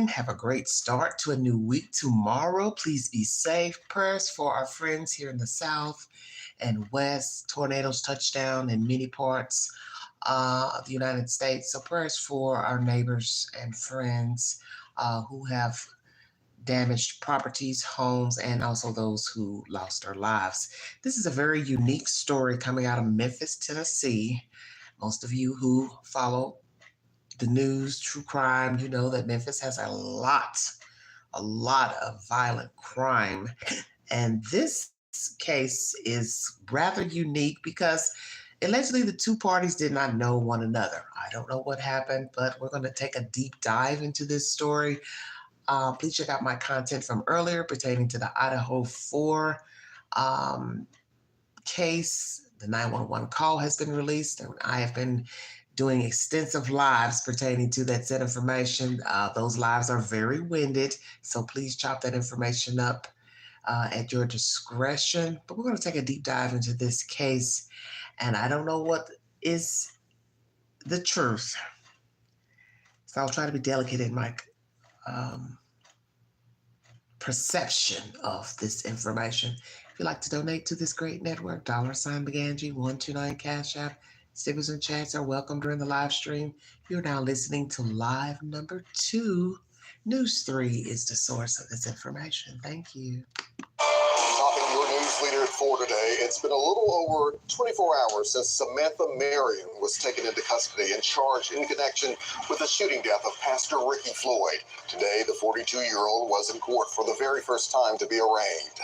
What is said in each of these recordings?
Have a great start to a new week tomorrow. Please be safe. Prayers for our friends here in the South and West. Tornadoes touchdown in many parts of the United States. So prayers for our neighbors and friends who have damaged properties, homes, and also those who lost their lives. This is a very unique story coming out of Memphis, Tennessee. Most of you who follow the news, true crime, you know that Memphis has a lot of violent crime. And this case is rather unique because allegedly the two parties did not know one another. I don't know what happened, but we're going to take a deep dive into this story. Please check out my content from earlier pertaining to the Idaho 4 case. The 911 call has been released, and I have been doing extensive lives pertaining to that said information. Those lives are very winded, so please chop that information up at your discretion. But we're going to take a deep dive into this case, and I don't know what is the truth, so I'll try to be delicate in my perception of this information. If you'd like to donate to this great network, $BeganG 129 Cash App. Stickers and chats are welcome during the live stream. You're now listening to live number 2. News 3 is the source of this information. Thank you. Topping your news leader at 4 today, it's been a little over 24 hours since Samantha Marion was taken into custody and charged in connection with the shooting death of Pastor Ricky Floyd. Today, the 42-year-old was in court for the very first time to be arraigned.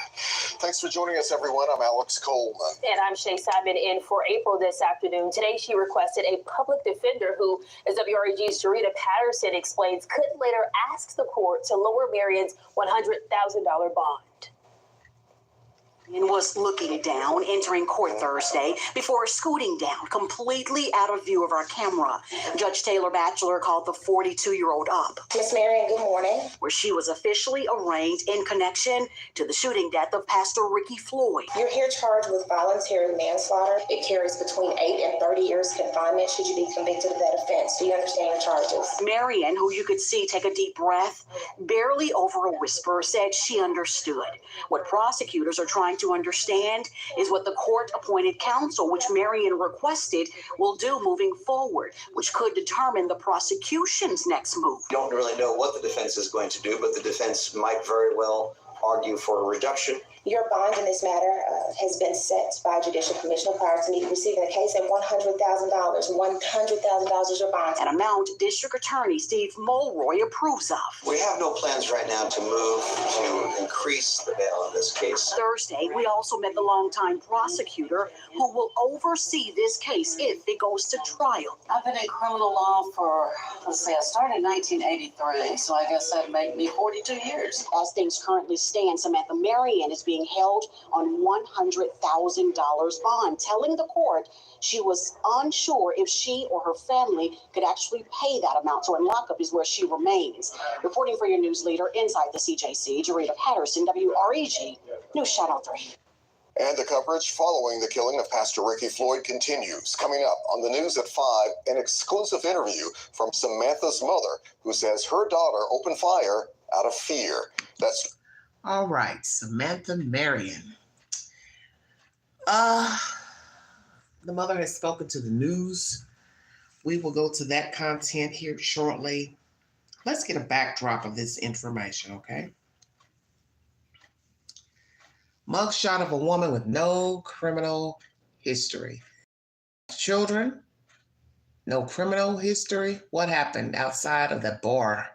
Thanks for joining us, everyone. I'm Alex Coleman. And I'm Shay Simon in for April this afternoon. Today, she requested a public defender who, as WREG's Jarita Patterson explains, could later ask the court to lower Marion's $100,000 bond. And was looking down, entering court Thursday, before scooting down, completely out of view of our camera. Judge Taylor Batchelor called the 42-year-old up. Miss Marion, good morning. Where she was officially arraigned in connection to the shooting death of Pastor Ricky Floyd. You're here charged with voluntary manslaughter. It carries between 8 and 30 years confinement should you be convicted of that offense. Do you understand your charges? Marion, who you could see take a deep breath, barely over a whisper, said she understood. What prosecutors are trying to understand is what the court-appointed counsel, which Marion requested, will do moving forward, which could determine the prosecution's next move. Don't really know what the defense is going to do, but the defense might very well argue for a reduction. Your bond in this matter has been set by Judicial Commissioner prior to me receiving the case at $100,000. $100,000 is your bond. An amount District Attorney Steve Mulroy approves of. We have no plans right now to move to increase the bail in this case. Thursday, we also met the longtime prosecutor who will oversee this case if it goes to trial. I've been in criminal law for, I started in 1983, so I guess that'd make me 42 years. As things currently stand, Samantha Marion is being held on $100,000 bond, telling the court she was unsure if she or her family could actually pay that amount. So in lockup is where she remains. Reporting for your news leader inside the CJC, Jarita Patterson, WREG, News Channel 3. And the coverage following the killing of Pastor Ricky Floyd continues. Coming up on the news at 5, an exclusive interview from Samantha's mother, who says her daughter opened fire out of fear. That's all right, Samantha Marion. The mother has spoken to the news. We will go to that content here shortly. Let's get a backdrop of this information, okay? Mugshot of a woman with no criminal history. Children, no criminal history. What happened outside of that bar?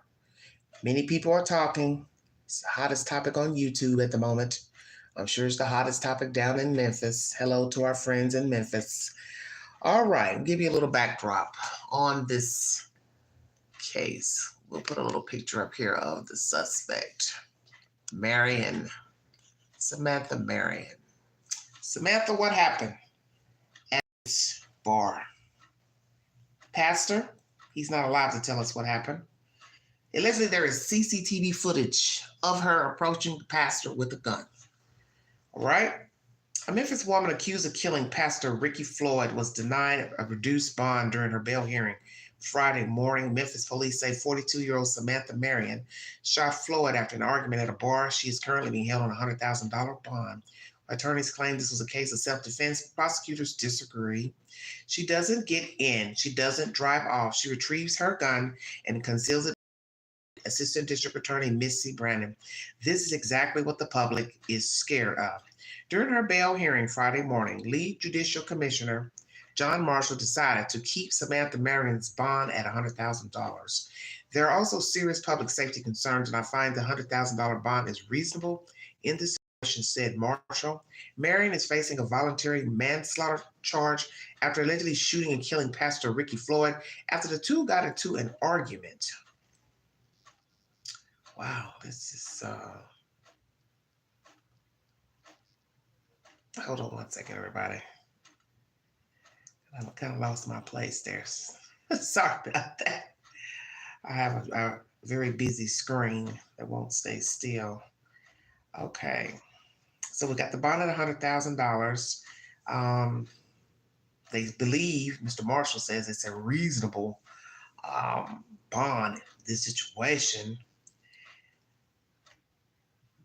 Many people are talking. It's the hottest topic on YouTube at the moment. I'm sure it's the hottest topic down in Memphis. Hello to our friends in Memphis. All right, I'll give you a little backdrop on this case. We'll put a little picture up here of the suspect, Marion. Samantha Marion. Samantha, what happened at this bar? Pastor, he's not allowed to tell us what happened. Allegedly, there is CCTV footage of her approaching the pastor with a gun. All right? A Memphis woman accused of killing Pastor Ricky Floyd was denied a reduced bond during her bail hearing Friday morning. Memphis police say 42-year-old Samantha Marion shot Floyd after an argument at a bar. She is currently being held on a $100,000 bond. Attorneys claim this was a case of self-defense. Prosecutors disagree. She doesn't get in. She doesn't drive off. She retrieves her gun and conceals it. Assistant District Attorney Missy Brandon. This is exactly what the public is scared of. During her bail hearing Friday morning, Lead Judicial Commissioner John Marshall decided to keep Samantha Marion's bond at $100,000. There are also serious public safety concerns, and I find the $100,000 bond is reasonable in this situation, said Marshall. Marion is facing a voluntary manslaughter charge after allegedly shooting and killing Pastor Ricky Floyd after the two got into an argument. Wow, this is, hold on one second, everybody. I kind of lost my place there. Sorry about that. I have a very busy screen that won't stay still. Okay, so we got the bond at $100,000. They believe, Mr. Marshall says it's a reasonable bond in this situation.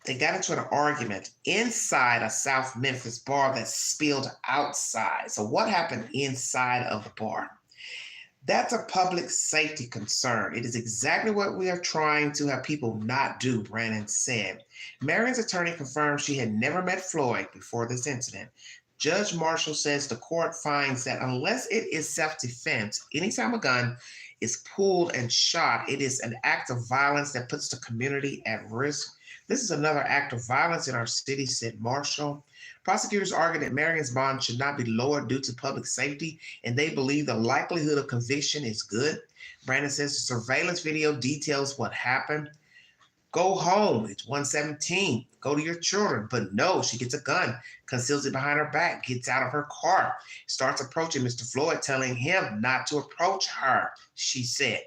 They got into an argument inside a South Memphis bar that spilled outside. So what happened inside of the bar? That's a public safety concern. It is exactly what we are trying to have people not do, Brandon said. Marion's attorney confirmed she had never met Floyd before this incident. Judge Marshall says the court finds that unless it is self-defense, anytime a gun is pulled and shot, it is an act of violence that puts the community at risk. This is another act of violence in our city, said Marshall. Prosecutors argue that Marion's bond should not be lowered due to public safety, and they believe the likelihood of conviction is good. Brandon says the surveillance video details what happened. Go home. It's 1:17. Go to your children. But no, she gets a gun, conceals it behind her back, gets out of her car, starts approaching Mr. Floyd, telling him not to approach her, she said.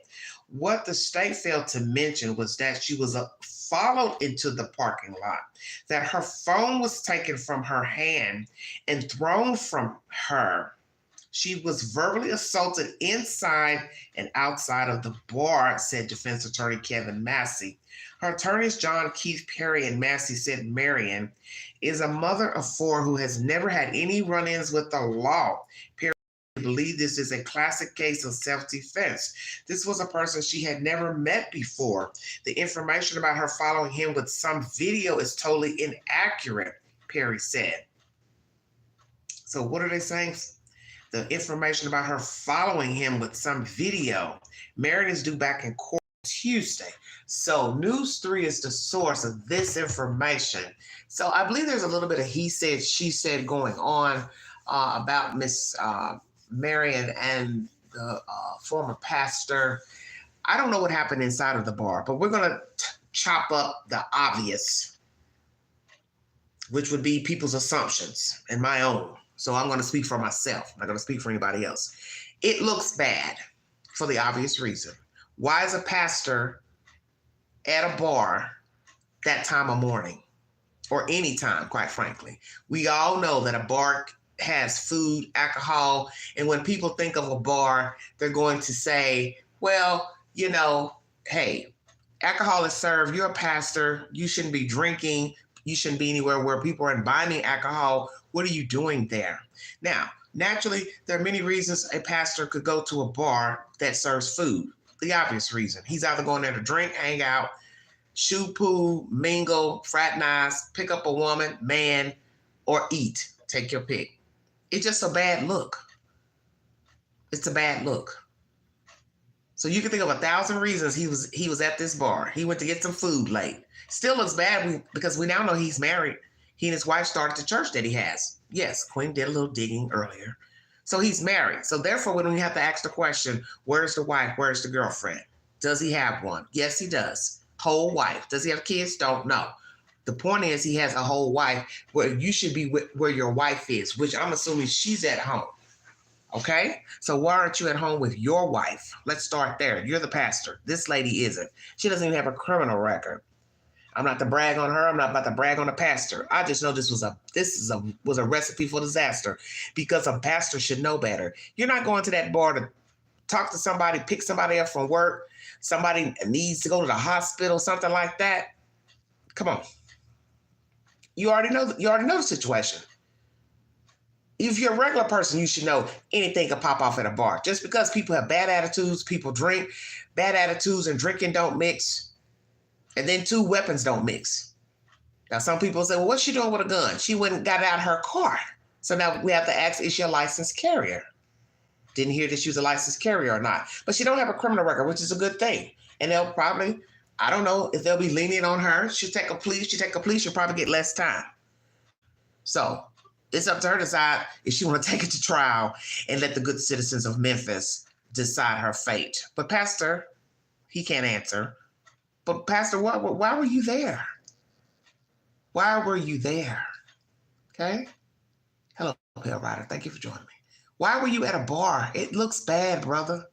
What the state failed to mention was that she was followed into the parking lot, that her phone was taken from her hand and thrown from her. She was verbally assaulted inside and outside of the bar, said defense attorney Kevin Massey. Her attorneys John Keith Perry and Massey said Marion is a mother of four who has never had any run-ins with the law. Perry believed this is a classic case of self-defense. This was a person she had never met before. The information about her following him with some video is totally inaccurate, Perry said. So what are they saying? The information about her following him with some video. Marion is due back in court Tuesday. So News 3 is the source of this information. So I believe there's a little bit of he said, she said going on about Miss Marion and the former pastor. I don't know what happened inside of the bar, but we're going to chop up the obvious, which would be people's assumptions and my own. So I'm going to speak for myself. I'm not going to speak for anybody else. It looks bad for the obvious reason. Why is a pastor at a bar that time of morning or any time, quite frankly? We all know that a bar has food, alcohol, and when people think of a bar, they're going to say, well, you know, hey, alcohol is served. You're a pastor. You shouldn't be drinking. You shouldn't be anywhere where people are imbibing alcohol. What are you doing there? Now, naturally, there are many reasons a pastor could go to a bar that serves food. The obvious reason. He's either going there to drink, hang out, shoot pool, mingle, fraternize, pick up a woman, man, or eat. Take your pick. It's just a bad look. It's a bad look. So you can think of 1,000 reasons he was at this bar. He went to get some food late. Still looks bad because we now know he's married. He and his wife started the church that he has. Yes, Queen did a little digging earlier. So he's married. So therefore, when we have to ask the question, where's the wife? Where's the girlfriend? Does he have one? Yes, he does. Whole wife. Does he have kids? Don't know. The point is he has a whole wife where you should be where your wife is, which I'm assuming she's at home. Okay? So why aren't you at home with your wife? Let's start there. You're the pastor. This lady isn't. She doesn't even have a criminal record. I'm not to brag on her. I'm not about to brag on the pastor. I just know this was a recipe for disaster because a pastor should know better. You're not going to that bar to talk to somebody, pick somebody up from work, somebody needs to go to the hospital, something like that. Come on. You already know the situation. If you're a regular person, you should know anything can pop off at a bar. Just because people have bad attitudes, people drink, bad attitudes and drinking don't mix. And then two, weapons don't mix. Now, some people say, well, what's she doing with a gun? She went and got out of her car. So now we have to ask, is she a licensed carrier? Didn't hear that she was a licensed carrier or not. But she don't have a criminal record, which is a good thing. And they'll probably, I don't know if they'll be lenient on her. She'll take a plea. She'll probably get less time. So it's up to her to decide if she want to take it to trial and let the good citizens of Memphis decide her fate. But Pastor, he can't answer. But Pastor, why were you there? Why were you there? Okay. Hello, Pale Rider. Thank you for joining me. Why were you at a bar? It looks bad, brother.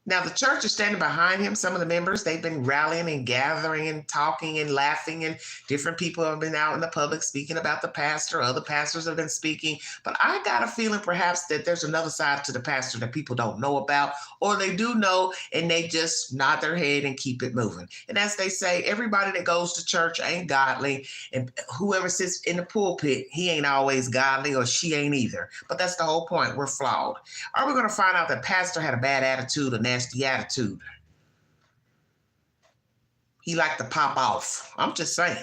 Now, the church is standing behind him. Some of the members, they've been rallying and gathering and talking and laughing, and different people have been out in the public speaking about the pastor. Other pastors have been speaking. But I got a feeling perhaps that there's another side to the pastor that people don't know about, or they do know and they just nod their head and keep it moving. And as they say, everybody that goes to church ain't godly, and whoever sits in the pulpit, he ain't always godly, or she ain't either. But that's the whole point. We're flawed. Are we going to find out that pastor had a bad attitude, a nasty attitude? He liked to pop off. I'm just saying.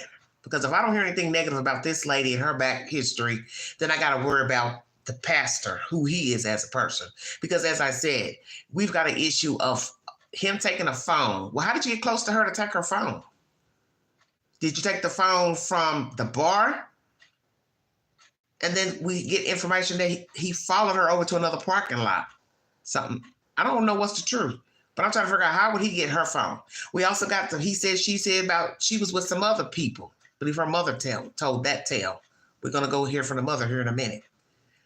Because if I don't hear anything negative about this lady and her back history, then I got to worry about the pastor, who he is as a person. Because as I said, we've got an issue of him taking a phone. Well, how did you get close to her to take her phone? Did you take the phone from the bar? And then we get information that he followed her over to another parking lot. Something. I don't know what's the truth, but I'm trying to figure out how would he get her phone. We also got the he said, she said about she was with some other people. I believe her mother told that tale. We're going to go hear from the mother here in a minute.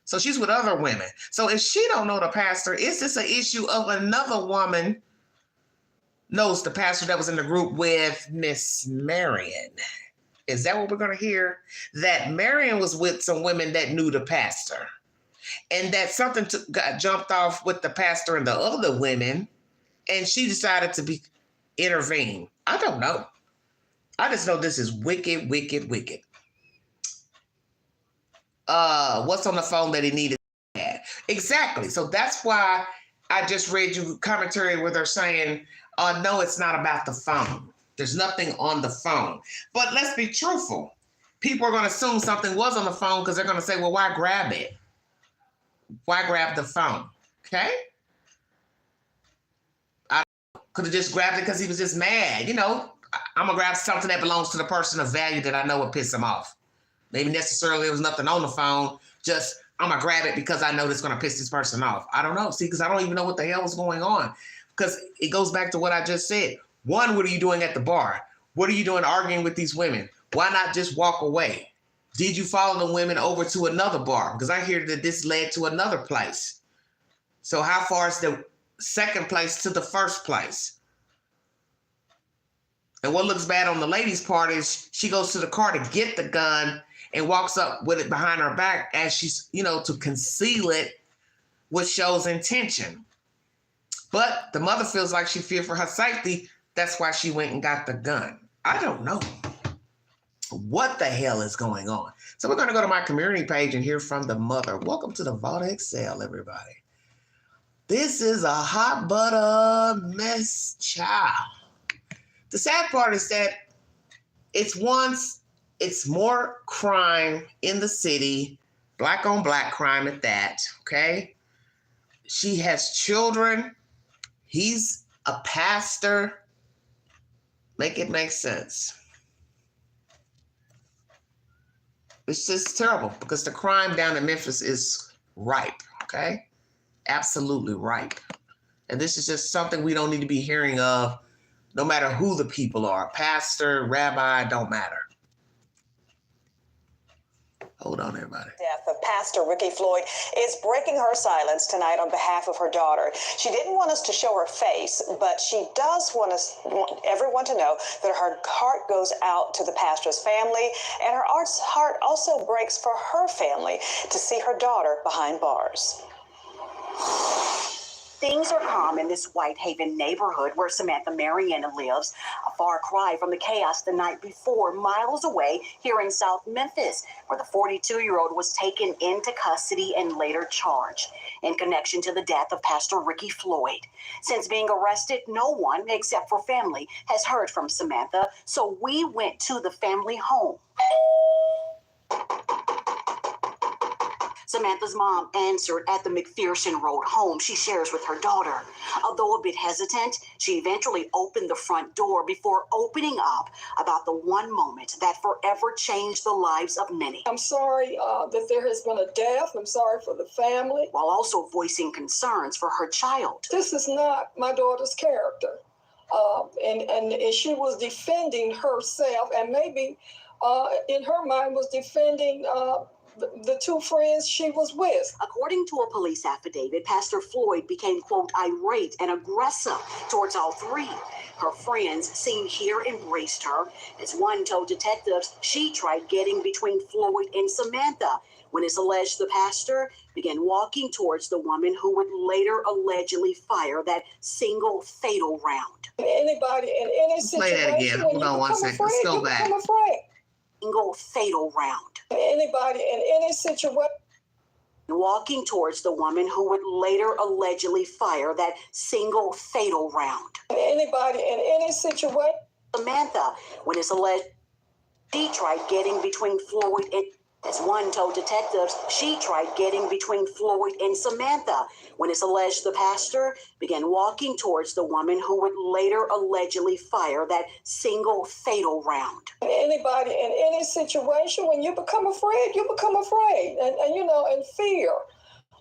So she's with other women. So if she don't know the pastor, is this an issue of another woman knows the pastor that was in the group with Miss Marion? Is that what we're going to hear? That Marion was with some women that knew the pastor, and that something got jumped off with the pastor and the other women, and she decided to intervene. I don't know. I just know this is wicked, wicked, wicked. What's on the phone that he needed? Exactly. So that's why I just read you commentary where they're saying, no, it's not about the phone. There's nothing on the phone. But let's be truthful. People are going to assume something was on the phone because they're going to say, well, why grab it? Why grab the phone? Okay? I could have just grabbed it because he was just mad. You know, I'm going to grab something that belongs to the person of value that I know would piss him off. Maybe necessarily there was nothing on the phone. Just, I'm going to grab it because I know it's going to piss this person off. I don't know. See, because I don't even know what the hell was going on. Because it goes back to what I just said. One, what are you doing at the bar? What are you doing arguing with these women? Why not just walk away? Did you follow the women over to another bar? Because I hear that this led to another place. So how far is the second place to the first place? And what looks bad on the lady's part is she goes to the car to get the gun and walks up with it behind her back as she's, to conceal it, which shows intention. But the mother feels like she feared for her safety. That's why she went and got the gun. I don't know what the hell is going on. So we're going to go to my community page and hear from the mother. Welcome to the Vault Excel, everybody. This is a hot butter mess child. The sad part is that it's more crime in the city, black on black crime at that, okay? She has children. He's a pastor. Make it make sense. It's just terrible because the crime down in Memphis is ripe, okay? Absolutely ripe. And this is just something we don't need to be hearing of, no matter who the people are. Pastor, rabbi, don't matter. Hold on, everybody. Death of Pastor Ricky Floyd is breaking her silence tonight on behalf of her daughter. She didn't want us to show her face, but she does want everyone to know that her heart goes out to the pastor's family, and her heart also breaks for her family to see her daughter behind bars. Things are calm in this Whitehaven neighborhood where Samantha Marion lives, a far cry from the chaos the night before, miles away here in South Memphis, where the 42-year-old was taken into custody and later charged in connection to the death of Pastor Ricky Floyd. Since being arrested, no one, except for family, has heard from Samantha, so we went to the family home. Samantha's mom answered at the McPherson Road home she shares with her daughter. Although a bit hesitant, she eventually opened the front door before opening up about the one moment that forever changed the lives of many. I'm sorry that there has been a death. I'm sorry for the family. While also voicing concerns for her child. This is not my daughter's character. And she was defending herself and maybe in her mind was defending the two friends she was with. According to a police affidavit, Pastor Floyd became, quote, irate and aggressive towards all three. Her friends seen here embraced her. As one told detectives, she tried getting between Floyd and Samantha when it's alleged the pastor began walking towards the woman who would later allegedly fire that single fatal round. Anybody in any situation, Play that again. Hold on one second. Let's go back. Become afraid. Single fatal round. Anybody in any situation. Walking towards the woman who would later allegedly fire that single fatal round. Anybody in any situation. Samantha, when it's alleged she tried getting between Floyd and, as one told detectives, she tried getting between Floyd and Samantha when it's alleged the pastor began walking towards the woman who would later allegedly fire that single fatal round. Anybody in any situation, when you become afraid, you become afraid. And fear,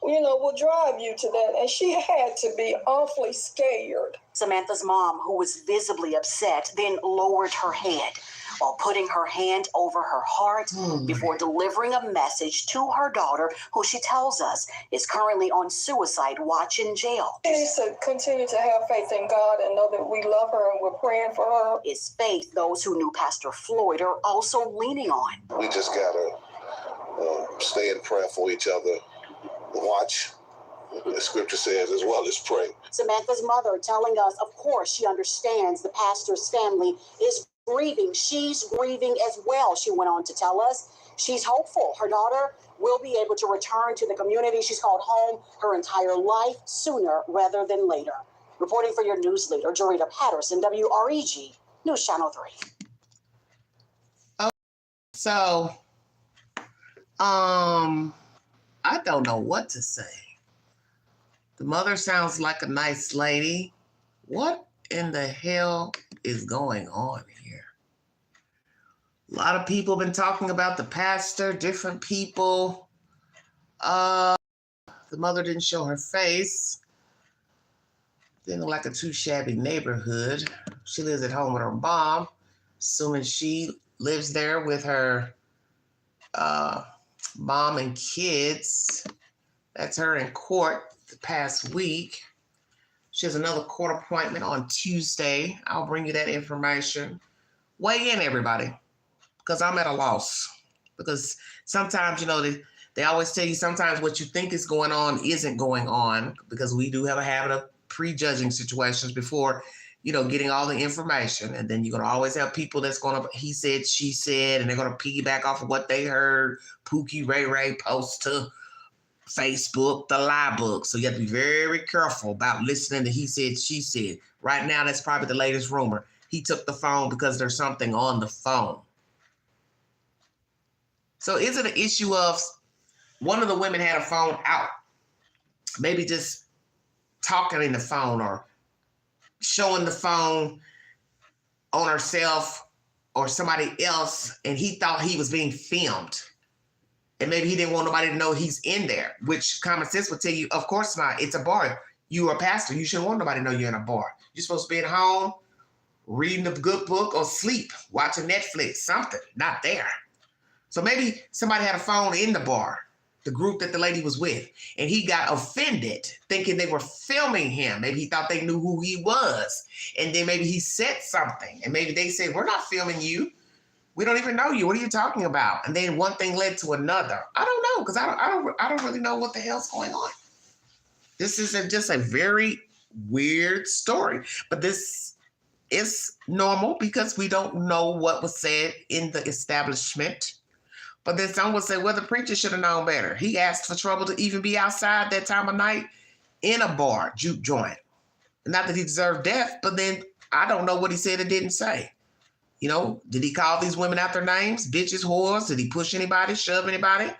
will drive you to that. And she had to be awfully scared. Samantha's mom, who was visibly upset, then lowered her head while putting her hand over her heart before delivering a message to her daughter, who she tells us is currently on suicide watch in jail. She needs to continue to have faith in God and know that we love her and we're praying for her. It's faith those who knew Pastor Floyd are also leaning on. We just gotta stay in prayer for each other, watch, the scripture says, as well as pray. Samantha's mother telling us, of course, she understands the pastor's family is grieving. She's grieving as well, she went on to tell us. She's hopeful her daughter will be able to return to the community she's called home her entire life sooner rather than later. Reporting for your news leader, Jarita Patterson, WREG, News Channel 3. So, I don't know what to say. The mother sounds like a nice lady. What in the hell is going on here? A lot of people have been talking about the pastor, different people. The mother didn't show her face. Didn't look like a too shabby neighborhood. She lives at home with her mom, assuming she lives there with her mom and kids. That's her in court the past week. She has another court appointment on Tuesday. I'll bring you that information. Weigh in, everybody, because I'm at a loss. Because sometimes, they always tell you sometimes what you think is going on isn't going on, because we do have a habit of prejudging situations before, getting all the information. And then you're going to always have people that's going to, he said, she said, and they're going to piggyback off of what they heard Pookie Ray Ray post to Facebook, the lie book. So you have to be very careful about listening to he said, she said. Right now, that's probably the latest rumor. He took the phone because there's something on the phone. So is it an issue of one of the women had a phone out, maybe just talking in the phone or showing the phone on herself or somebody else, and he thought he was being filmed? And maybe he didn't want nobody to know he's in there, which common sense would tell you, of course not. It's a bar. You are a pastor. You shouldn't want nobody to know you're in a bar. You're supposed to be at home, reading a good book or sleep, watching Netflix, something, not there. So maybe somebody had a phone in the bar, the group that the lady was with, and he got offended thinking they were filming him. Maybe he thought they knew who he was. And then maybe he said something, and maybe they said, we're not filming you. We don't even know you. What are you talking about? And then one thing led to another. I don't know, because I don't really know what the hell's going on. This is just a very weird story. But this is normal because we don't know what was said in the establishment. But then some would say, well, the preacher should have known better. He asked for trouble to even be outside that time of night in a bar, juke joint. Not that he deserved death, but then I don't know what he said or didn't say. You know, did he call these women out their names? Bitches, whores? Did he push anybody, shove anybody?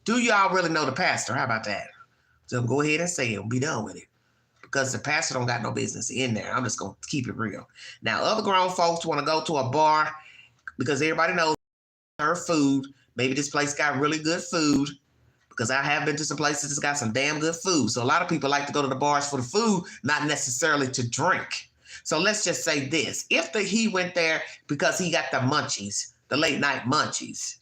Do y'all really know the pastor? How about that? So go ahead and say it and be done with it. Because the pastor don't got no business in there. I'm just going to keep it real. Now, other grown folks want to go to a bar because everybody knows her food. Maybe this place got really good food, because I have been to some places that's got some damn good food. So a lot of people like to go to the bars for the food, not necessarily to drink. So let's just say this. If he went there because he got the munchies, the late night munchies,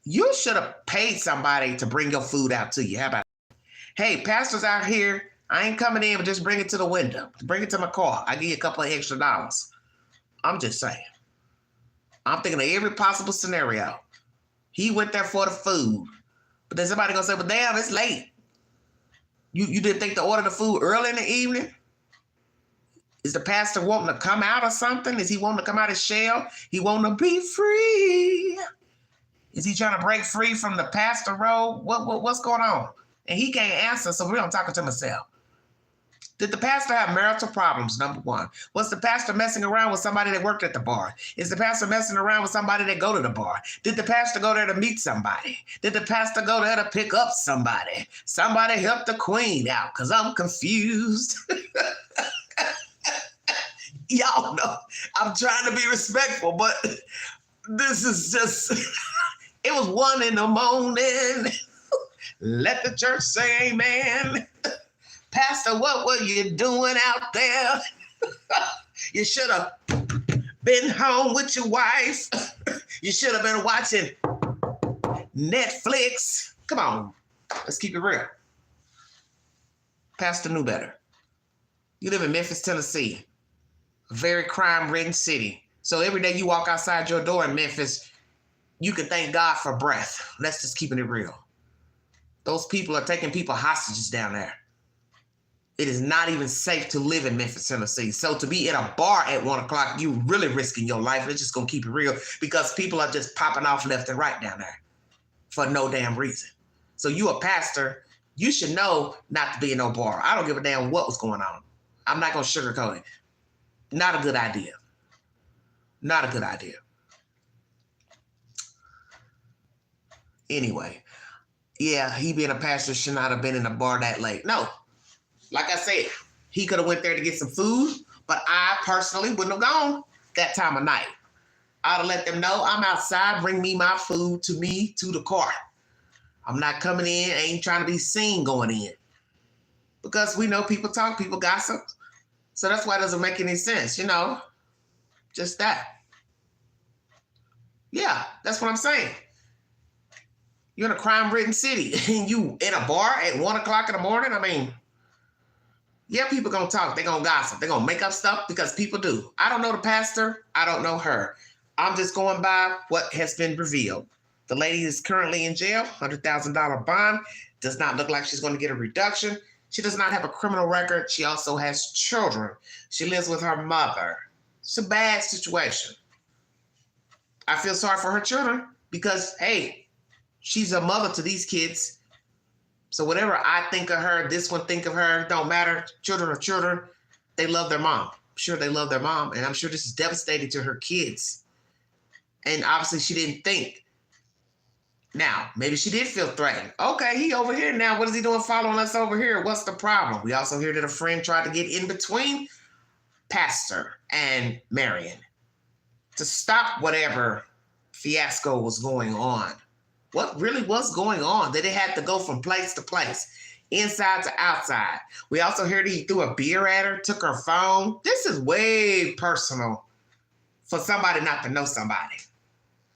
you should have paid somebody to bring your food out to you. How about that? Hey, pastor's out here. I ain't coming in, but just bring it to the window. Bring it to my car. I give you a couple of extra dollars. I'm just saying. I'm thinking of every possible scenario. He went there for the food. But then somebody gonna say, well, damn, it's late. You didn't think to order the food early in the evening? Is the pastor wanting to come out or something? Is he wanting to come out his shell? He wanting to be free? Is he trying to break free from the pastor role? What's going on? And he can't answer, so we're talking to himself. Did the pastor have marital problems, number one? Was the pastor messing around with somebody that worked at the bar? Is the pastor messing around with somebody that go to the bar? Did the pastor go there to meet somebody? Did the pastor go there to pick up somebody? Somebody help the queen out, because I'm confused. Y'all know I'm trying to be respectful, but this is just, it was 1 a.m. Let the church say amen. Pastor, what were you doing out there? You should have been home with your wife. You should have been watching Netflix. Come on, let's keep it real. Pastor knew better. You live in Memphis, Tennessee, a very crime-ridden city. So every day you walk outside your door in Memphis, you can thank God for breath. Let's just keep it real. Those people are taking people hostages down there. It is not even safe to live in Memphis, Tennessee. So to be in a bar at 1 o'clock, you really risking your life. Let's just gonna keep it real, because people are just popping off left and right down there for no damn reason. So you a pastor, you should know not to be in no bar. I don't give a damn what was going on. I'm not gonna sugarcoat it. Not a good idea. Not a good idea. Anyway, yeah, he being a pastor should not have been in a bar that late. No. Like I said, he could have went there to get some food, but I personally wouldn't have gone that time of night. I'd have let them know I'm outside, bring me my food to me, to the car. I'm not coming in, ain't trying to be seen going in. Because we know people talk, people gossip. So that's why it doesn't make any sense, you know? Just that. Yeah, that's what I'm saying. You're in a crime-ridden city and you in a bar at 1 o'clock in the morning? I mean, yeah, people gonna talk, they gonna gossip, they gonna make up stuff, because people do. I don't know the pastor, I don't know her. I'm just going by what has been revealed. The lady is currently in jail, $100,000 bond. Does not look like she's gonna get a reduction. She does not have a criminal record. She also has children. She lives with her mother. It's a bad situation. I feel sorry for her children because, hey, she's a mother to these kids. So whatever I think of her, this one think of her, don't matter. Children are children. They love their mom. I'm sure they love their mom. And I'm sure this is devastating to her kids. And obviously she didn't think. Now, maybe she did feel threatened. Okay, he over here now. What is he doing following us over here? What's the problem? We also hear that a friend tried to get in between Pastor and Marion to stop whatever fiasco was going on. What really was going on? That it had to go from place to place, inside to outside. We also heard he threw a beer at her, took her phone. This is way personal for somebody not to know somebody.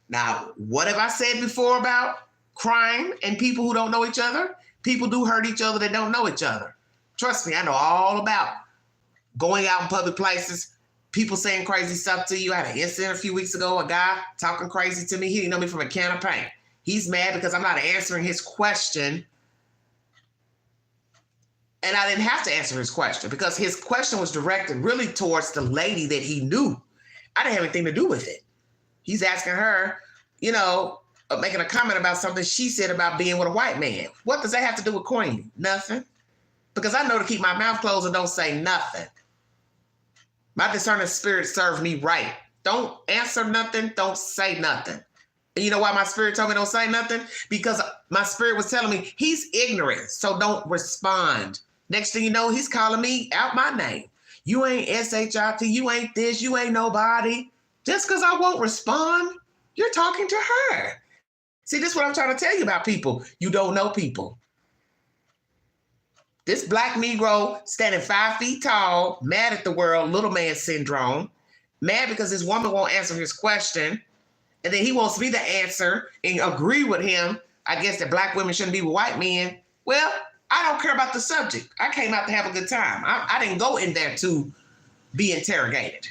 Now, what have I said before about crime and people who don't know each other? People do hurt each other that don't know each other. Trust me, I know all about going out in public places, people saying crazy stuff to you. I had an incident a few weeks ago, a guy talking crazy to me. He didn't know me from a can of paint. He's mad because I'm not answering his question And I didn't have to answer his question because his question was directed really towards the lady that he knew. I didn't have anything to do with it. He's asking her, you know, making a comment about something she said about being with a white man. What does that have to do with Queen? Nothing. Because I know to keep my mouth closed and don't say nothing. My discerning spirit serves me right. Don't answer nothing. Don't say nothing. And you know why my spirit told me don't say nothing? Because my spirit was telling me he's ignorant, so don't respond. Next thing you know, he's calling me out my name. You ain't SHIT, you ain't this, you ain't nobody. Just because I won't respond, you're talking to her. See, this is what I'm trying to tell you about people. You don't know people. This black Negro standing 5 feet tall, mad at the world, little man syndrome, mad because this woman won't answer his question, and then he wants me to answer and agree with him, I guess that black women shouldn't be with white men. Well, I don't care about the subject. I came out to have a good time. I didn't go in there to be interrogated.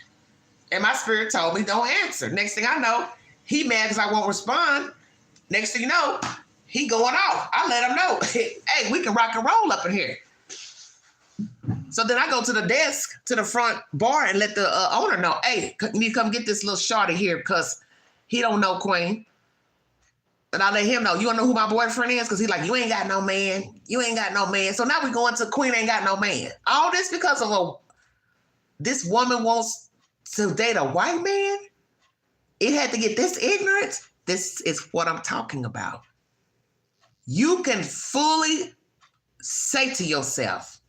And my spirit told me don't answer. Next thing I know, he mad because I won't respond. Next thing you know, he going off. I let him know, hey, we can rock and roll up in here. So then I go to the desk, to the front bar, and let the owner know, hey, you need to come get this little shorty here because he don't know Queen. And I let him know, you don't know who my boyfriend is? Because he's like, you ain't got no man. You ain't got no man. So now we going to Queen ain't got no man. All this because of this woman wants to date a white man? It had to get this ignorant? This is what I'm talking about. You can fully say to yourself,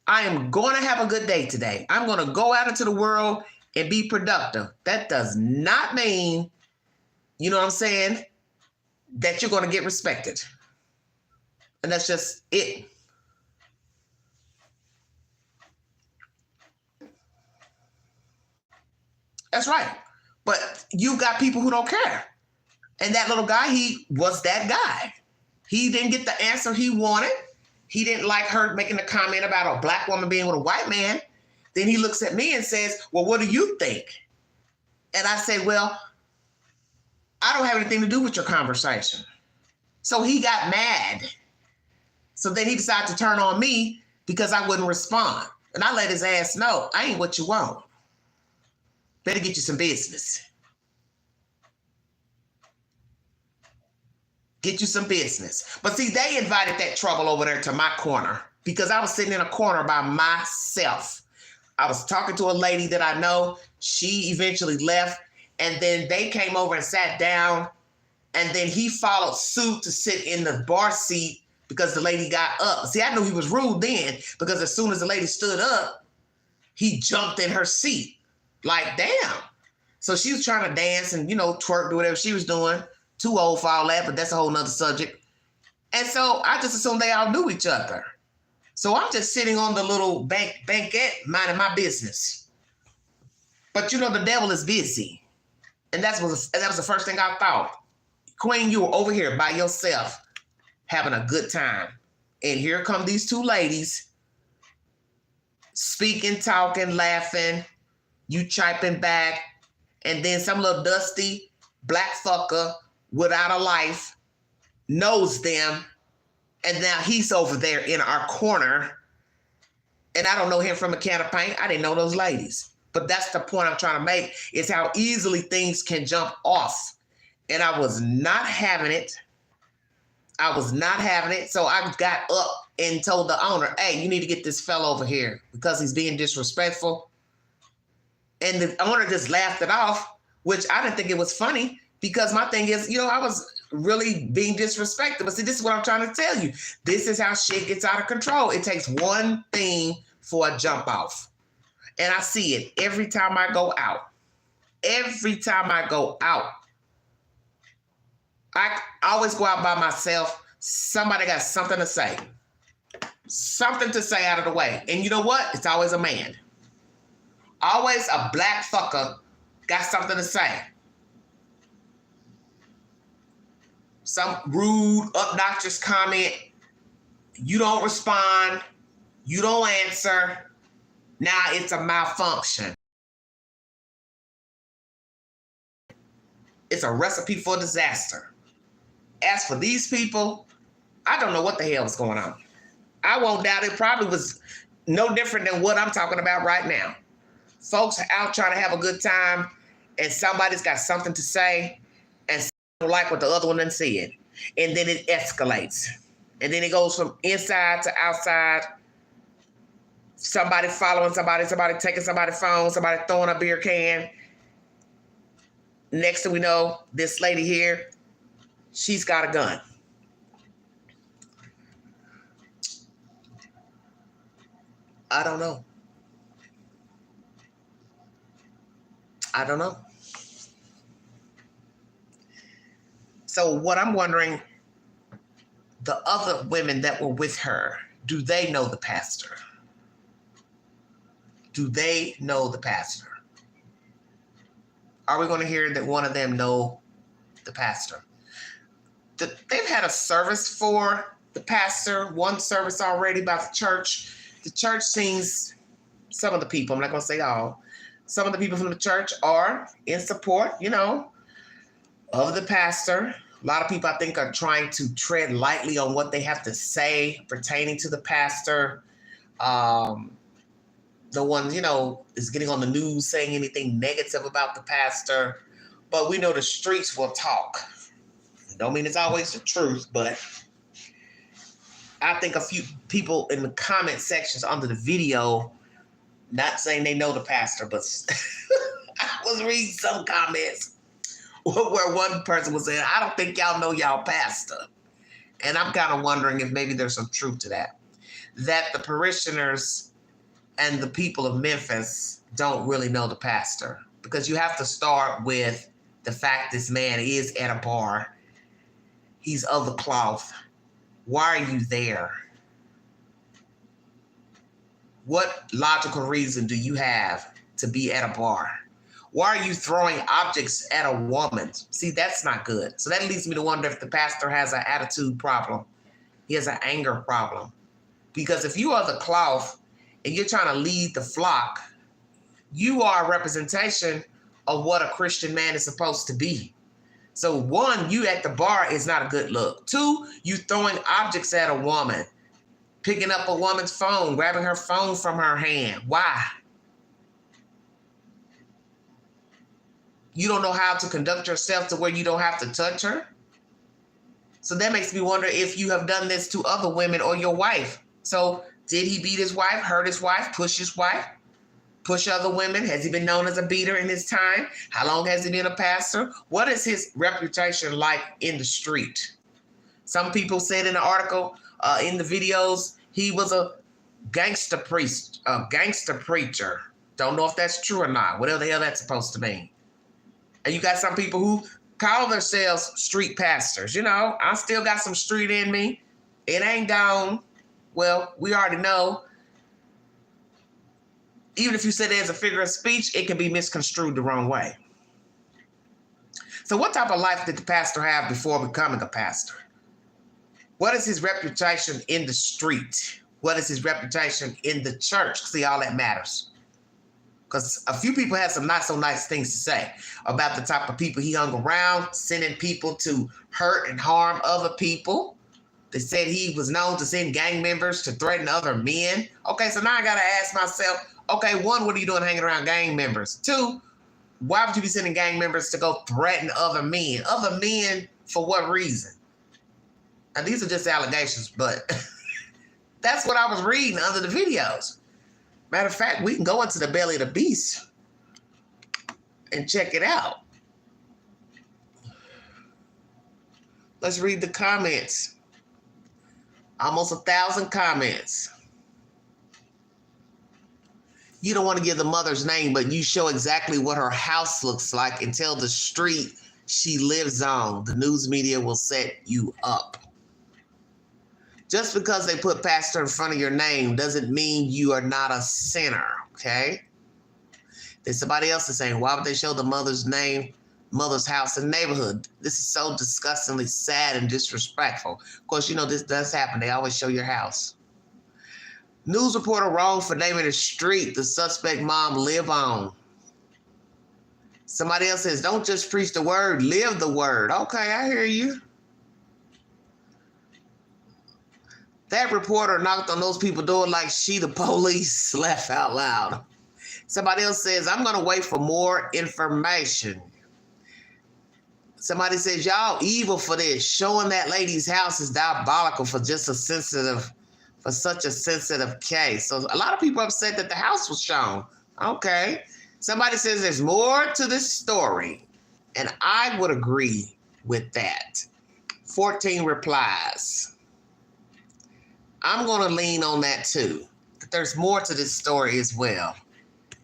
I am going to have a good day today. I'm going to go out into the world and be productive. That does not mean, you know what I'm saying, that you're going to get respected. And that's just it. That's right. But you got people who don't care. And that little guy, he was that guy. He didn't get the answer he wanted. He didn't like her making a comment about a black woman being with a white man. Then he looks at me and says, well, what do you think? And I say, well, I don't have anything to do with your conversation. So he got mad. So then he decided to turn on me because I wouldn't respond. And I let his ass know, I ain't what you want. Better get you some business. Get you some business. But see, they invited that trouble over there to my corner because I was sitting in a corner by myself. I was talking to a lady that I know. She eventually left. And then they came over and sat down. And then he followed suit to sit in the bar seat because the lady got up. See, I knew he was rude then because as soon as the lady stood up, he jumped in her seat. Like, damn. So she was trying to dance and, you know, twerk, do whatever she was doing. Too old for all that, but that's a whole nother subject. And so I just assumed they all knew each other. So I'm just sitting on the little banquette minding my business. But, you know, the devil is busy. And that was the first thing I thought. Queen, you were over here by yourself having a good time. And here come these two ladies speaking, talking, laughing, you chirping back, and then some little dusty black fucker without a life knows them, and now he's over there in our corner, and I don't know him from a can of paint. I didn't know those ladies. But that's the point I'm trying to make, is how easily things can jump off. And I was not having it. I was not having it. So I got up and told the owner, hey, you need to get this fella over here because he's being disrespectful. And the owner just laughed it off, which I didn't think it was funny because my thing is, you know, I was really being disrespected. But see, this is what I'm trying to tell you. This is how shit gets out of control. It takes one thing for a jump off. And I see it every time I go out. Every time I go out. I always go out by myself. Somebody got something to say. Something to say out of the way. And you know what? It's always a man. Always a black fucker got something to say. Some rude, obnoxious comment. You don't respond. You don't answer. Now it's a malfunction. It's a recipe for disaster. As for these people, I don't know what the hell is going on. I won't doubt it probably was no different than what I'm talking about right now. Folks out trying to have a good time, and somebody's got something to say, and don't like what the other one done said. And then it escalates. And then it goes from inside to outside. Somebody following somebody taking somebody's phone, somebody throwing a beer can. Next thing we know, this lady here, she's got a gun. I don't know. I don't know. So what I'm wondering, the other women that were with her, do they know the pastor? Do they know the pastor? Are we going to hear that one of them know the pastor? They've had a service for the pastor, one service already by the church. The church seems, some of the people, I'm not going to say all, some of the people from the church are in support, of the pastor. A lot of people, I think, are trying to tread lightly on what they have to say pertaining to the pastor. No one, is getting on the news saying anything negative about the pastor. But we know the streets will talk. Don't mean it's always the truth, but I think a few people in the comment sections under the video, not saying they know the pastor, but I was reading some comments where one person was saying, I don't think y'all know y'all pastor. And I'm kind of wondering if maybe there's some truth to that. That the parishioners and the people of Memphis don't really know the pastor. Because you have to start with the fact this man is at a bar. He's of the cloth. Why are you there? What logical reason do you have to be at a bar? Why are you throwing objects at a woman? See, that's not good. So that leads me to wonder if the pastor has an attitude problem. He has an anger problem. Because if you are the cloth and you're trying to lead the flock, you are a representation of what a Christian man is supposed to be. So one, you at the bar is not a good look. Two, you throwing objects at a woman, picking up a woman's phone, grabbing her phone from her hand. Why? You don't know how to conduct yourself to where you don't have to touch her? So that makes me wonder if you have done this to other women or your wife. So did he beat his wife, hurt his wife, push other women? Has he been known as a beater in his time? How long has he been a pastor? What is his reputation like in the street? Some people said in the article, in the videos, he was a gangster priest, a gangster preacher. Don't know if that's true or not. Whatever the hell that's supposed to mean. And you got some people who call themselves street pastors. I still got some street in me. It ain't gone. Well, we already know. Even if you say there's a figure of speech, it can be misconstrued the wrong way. So what type of life did the pastor have before becoming a pastor? What is his reputation in the street? What is his reputation in the church? See, all that matters. Because a few people had some not so nice things to say about the type of people he hung around, sending people to hurt and harm other people. They said he was known to send gang members to threaten other men. Okay, so now I got to ask myself, okay, one, what are you doing hanging around gang members? Two, why would you be sending gang members to go threaten other men? Other men for what reason? And these are just allegations, but that's what I was reading under the videos. Matter of fact, we can go into the belly of the beast and check it out. Let's read the comments. Almost 1,000 comments. You don't want to give the mother's name, but you show exactly what her house looks like and tell the street she lives on. The news media will set you up. Just because they put pastor in front of your name doesn't mean you are not a sinner, okay? Then somebody else is saying, why would they show the mother's name, mother's house and neighborhood? This is so disgustingly sad and disrespectful. Of course, this does happen. They always show your house. News reporter wrong for naming the street the suspect mom live on. Somebody else says, don't just preach the word, live the word. Okay, I hear you. That reporter knocked on those people's door like she the police. Laugh out loud. Somebody else says, I'm going to wait for more information. Somebody says, y'all evil for this. Showing that lady's house is diabolical for such a sensitive case. So a lot of people upset that the house was shown. Okay. Somebody says there's more to this story. And I would agree with that. 14 replies. I'm going to lean on that too. That there's more to this story as well.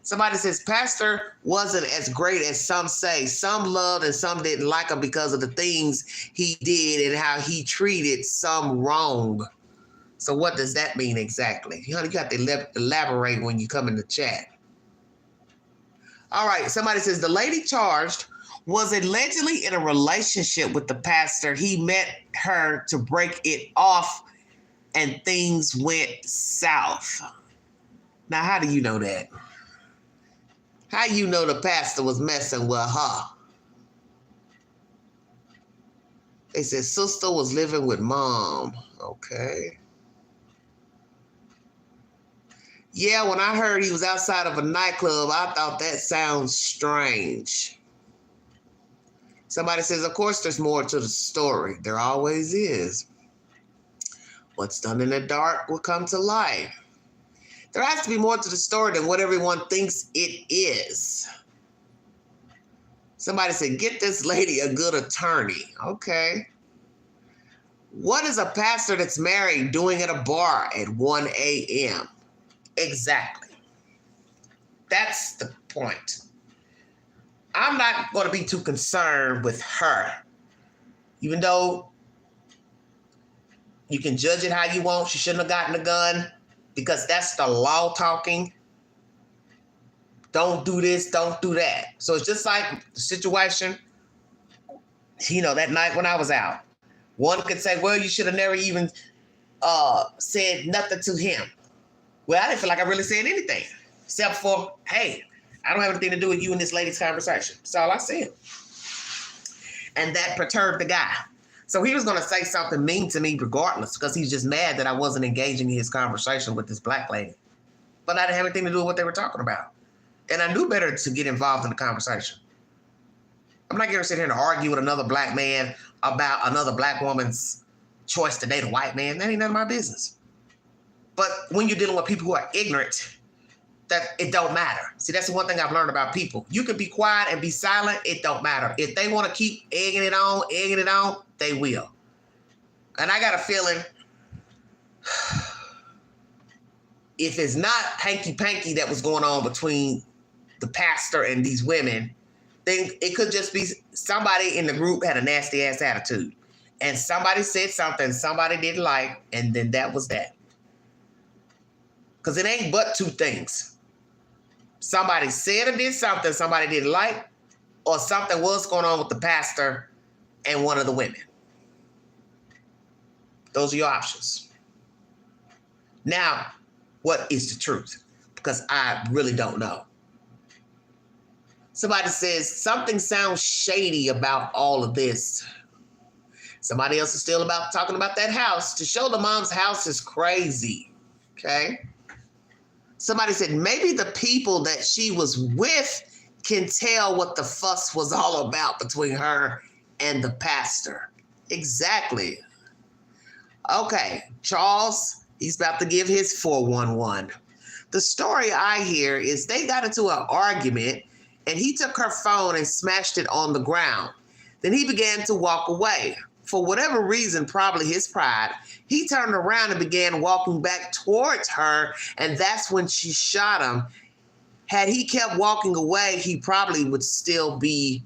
Somebody says, Pastor wasn't as great as some say. Some loved and some didn't like him because of the things he did and how he treated some wrong. So what does that mean exactly? You got to elaborate when you come in the chat. All right, somebody says, the lady charged was allegedly in a relationship with the pastor. He met her to break it off and things went south. Now, how do you know that? How you know the pastor was messing with her? They said sister was living with mom. Okay. Yeah, when I heard he was outside of a nightclub, I thought that sounds strange. Somebody says, of course, there's more to the story. There always is. What's done in the dark will come to light. There has to be more to the story than what everyone thinks it is. Somebody said, get this lady a good attorney. Okay. What is a pastor that's married doing at a bar at 1 a.m.? Exactly. That's the point. I'm not going to be too concerned with her. Even though you can judge it how you want, she shouldn't have gotten a gun. Because that's the law talking. Don't do this, don't do that. So it's just like the situation, that night when I was out. One could say, well, you should have never even said nothing to him. Well, I didn't feel like I really said anything. Except for, hey, I don't have anything to do with you and this lady's conversation. That's all I said. And that perturbed the guy. So he was going to say something mean to me regardless because he's just mad that I wasn't engaging in his conversation with this black lady. But I didn't have anything to do with what they were talking about. And I knew better to get involved in the conversation. I'm not going to sit here and argue with another black man about another black woman's choice to date a white man. That ain't none of my business. But when you're dealing with people who are ignorant, that it don't matter. See, that's the one thing I've learned about people. You can be quiet and be silent. It don't matter. If they want to keep egging it on, they will. And I got a feeling if it's not hanky-panky that was going on between the pastor and these women, then it could just be somebody in the group had a nasty-ass attitude. And somebody said something somebody didn't like, and then that was that. Because it ain't but two things. Somebody said or did something somebody didn't like, or something was going on with the pastor and one of the women. Those are your options. Now, what is the truth? Because I really don't know. Somebody says something sounds shady about all of this. Somebody else is still talking about that house. To show the mom's house is crazy. Okay. Somebody said maybe the people that she was with can tell what the fuss was all about between her and the pastor. Exactly. Okay, Charles, he's about to give his 411. The story I hear is they got into an argument and he took her phone and smashed it on the ground. Then he began to walk away. For whatever reason, probably his pride, he turned around and began walking back towards her, and that's when she shot him. Had he kept walking away, he probably would still be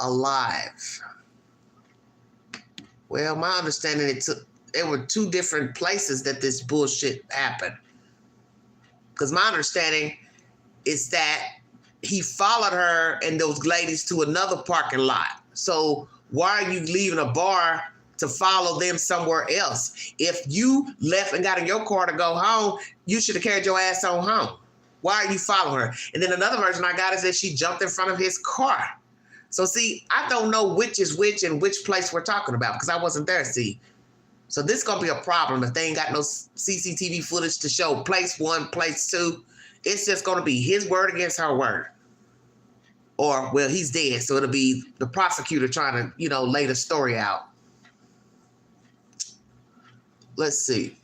alive. Well, my understanding, there were two different places that this bullshit happened. Because my understanding is that he followed her and those ladies to another parking lot. So why are you leaving a bar to follow them somewhere else? If you left and got in your car to go home, you should have carried your ass on home. Why are you following her? And then another version I got is that she jumped in front of his car. So see, I don't know which is which and which place we're talking about because I wasn't there. See, So this is going to be a problem if they ain't got no CCTV footage to show place one, place two. It's just going to be his word against her word. Or, well, he's dead, so it'll be the prosecutor trying to, lay the story out. Let's see.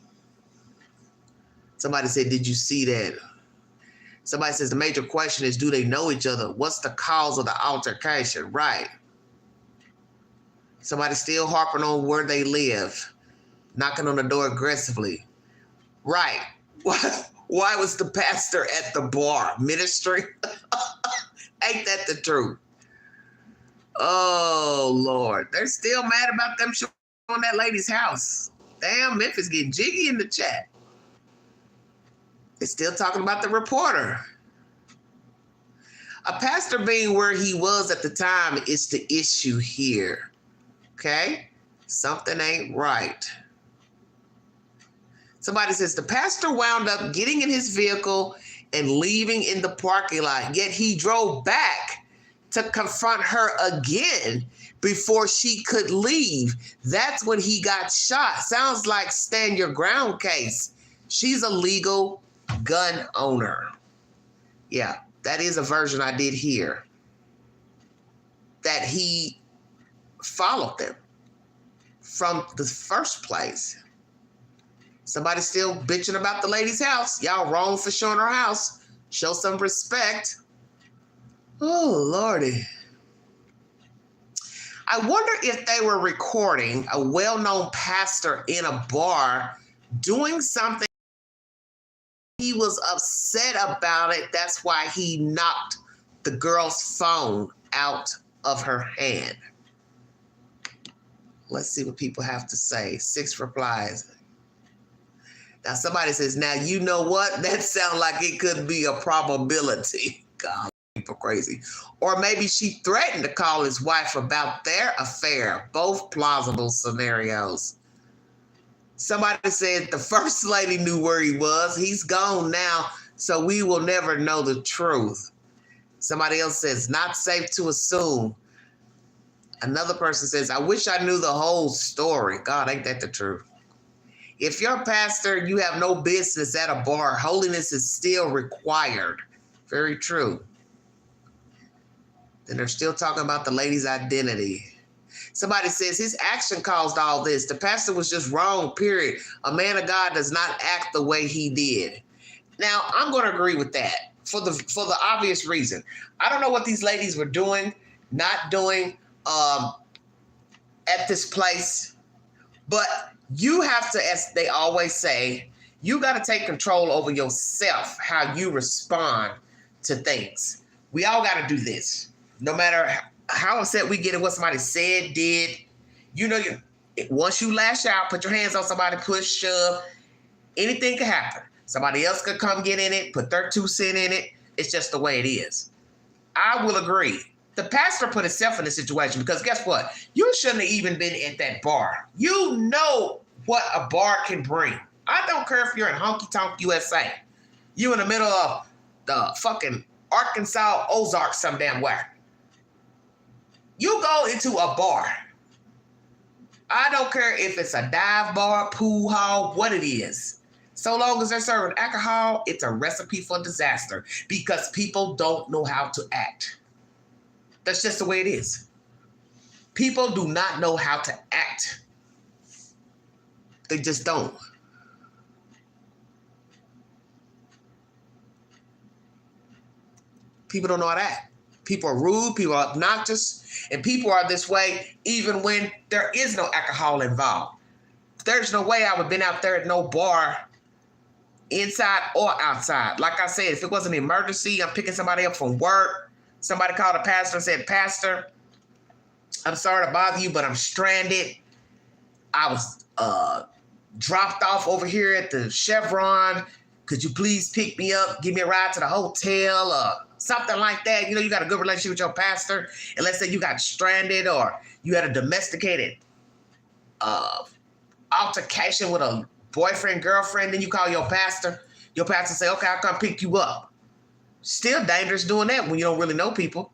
Somebody said, did you see that? Somebody says the major question is, do they know each other? What's the cause of the altercation? Right. Somebody still harping on where they live, knocking on the door aggressively. Right. Why was the pastor at the bar? Ministry? Ain't that the truth? Oh, Lord. They're still mad about them showing that lady's house. Damn, Memphis getting jiggy in the chat. They're still talking about the reporter. A pastor being where he was at the time is the issue here. Okay? Something ain't right. Somebody says the pastor wound up getting in his vehicle and leaving in the parking lot, yet he drove back to confront her again before she could leave. That's when he got shot. Sounds like stand your ground case. She's a legal gun owner. Yeah, that is a version I did hear. That he followed them from the first place. Somebody still bitching about the lady's house. Y'all wrong for showing her house. Show some respect. Oh, Lordy. I wonder if they were recording a well-known pastor in a bar doing something. He was upset about it. That's why he knocked the girl's phone out of her hand. Let's see what people have to say. 6 replies. Now, somebody says, now, you know what? That sounds like it could be a probability. God, people crazy. Or maybe she threatened to call his wife about their affair. Both plausible scenarios. Somebody said the first lady knew where he was. He's gone now, so we will never know the truth. Somebody else says, not safe to assume. Another person says, I wish I knew the whole story. God, ain't that the truth? If you're a pastor, you have no business at a bar. Holiness is still required. Very true. Then they're still talking about the lady's identity. Somebody says his action caused all this. The pastor was just wrong, period. A man of God does not act the way he did. Now, I'm going to agree with that for the obvious reason. I don't know what these ladies were doing, not doing at this place, but you have to, as they always say, you got to take control over yourself, how you respond to things. We all got to do this. No matter how upset we get at what somebody said, did, once you lash out, put your hands on somebody, push, shove, anything can happen. Somebody else could come get in it, put their 2 cents in it. It's just the way it is. I will agree. The pastor put himself in this situation because guess what? You shouldn't have even been at that bar. You know what a bar can bring. I don't care if you're in Honky Tonk, USA. You in the middle of the fucking Arkansas Ozarks some damn where. You go into a bar. I don't care if it's a dive bar, pool hall, what it is. So long as they're serving alcohol, it's a recipe for disaster because people don't know how to act. That's just the way it is. People do not know how to act. They just don't. People don't know how to act. People are rude, people are obnoxious, and people are this way even when there is no alcohol involved. There's no way I would have been out there at no bar, inside or outside. Like I said, if it was an emergency, I'm picking somebody up from work, somebody called a pastor and said, Pastor, I'm sorry to bother you, but I'm stranded. I was dropped off over here at the Chevron. Could you please pick me up, give me a ride to the hotel or something like that? You got a good relationship with your pastor. And let's say you got stranded or you had a domesticated altercation with a boyfriend, girlfriend. Then you call your pastor. Your pastor say, okay, I'll come pick you up. Still dangerous doing that when you don't really know people.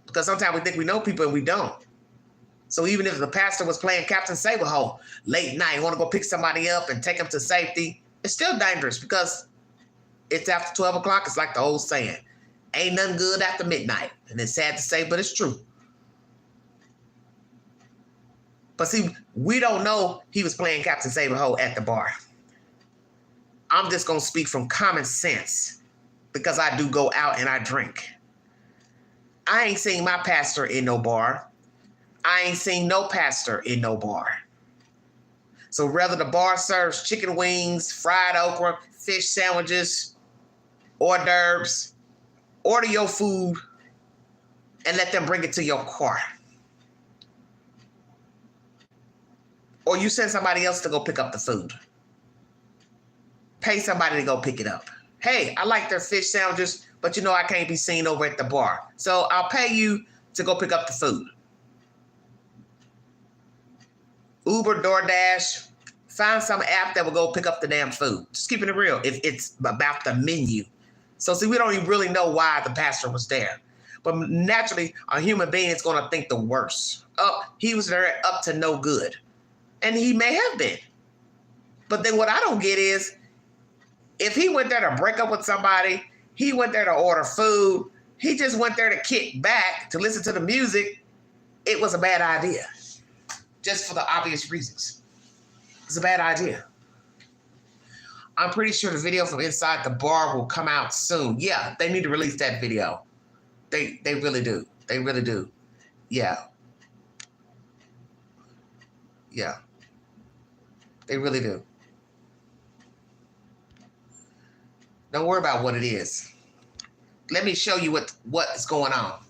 Because sometimes we think we know people and we don't. So even if the pastor was playing Captain Saberho late night, want to go pick somebody up and take them to safety, it's still dangerous because it's after 12 o'clock. It's like the old saying, ain't nothing good after midnight. And it's sad to say, but it's true. But see, we don't know he was playing Captain Saberho at the bar. I'm just going to speak from common sense because I do go out and I drink. I ain't seen my pastor in no bar. I ain't seen no pastor in no bar. So whether the bar serves chicken wings, fried okra, fish sandwiches, hors d'oeuvres, order your food and let them bring it to your car. Or you send somebody else to go pick up the food. Pay somebody to go pick it up. Hey, I like their fish sandwiches, but you know I can't be seen over at the bar. So I'll pay you to go pick up the food. Uber, DoorDash, find some app that will go pick up the damn food. Just keeping it real if it's about the menu. So see, we don't even really know why the pastor was there. But naturally, a human being is going to think the worst. Oh, he was there up to no good. And he may have been. But then what I don't get is, if he went there to break up with somebody, he went there to order food, he just went there to kick back, to listen to the music, it was a bad idea. Just for the obvious reasons. It's a bad idea. I'm pretty sure the video from inside the bar will come out soon. Yeah, they need to release that video. They really do. They really do. Yeah. Yeah. They really do. Don't worry about what it is. Let me show you what is going on.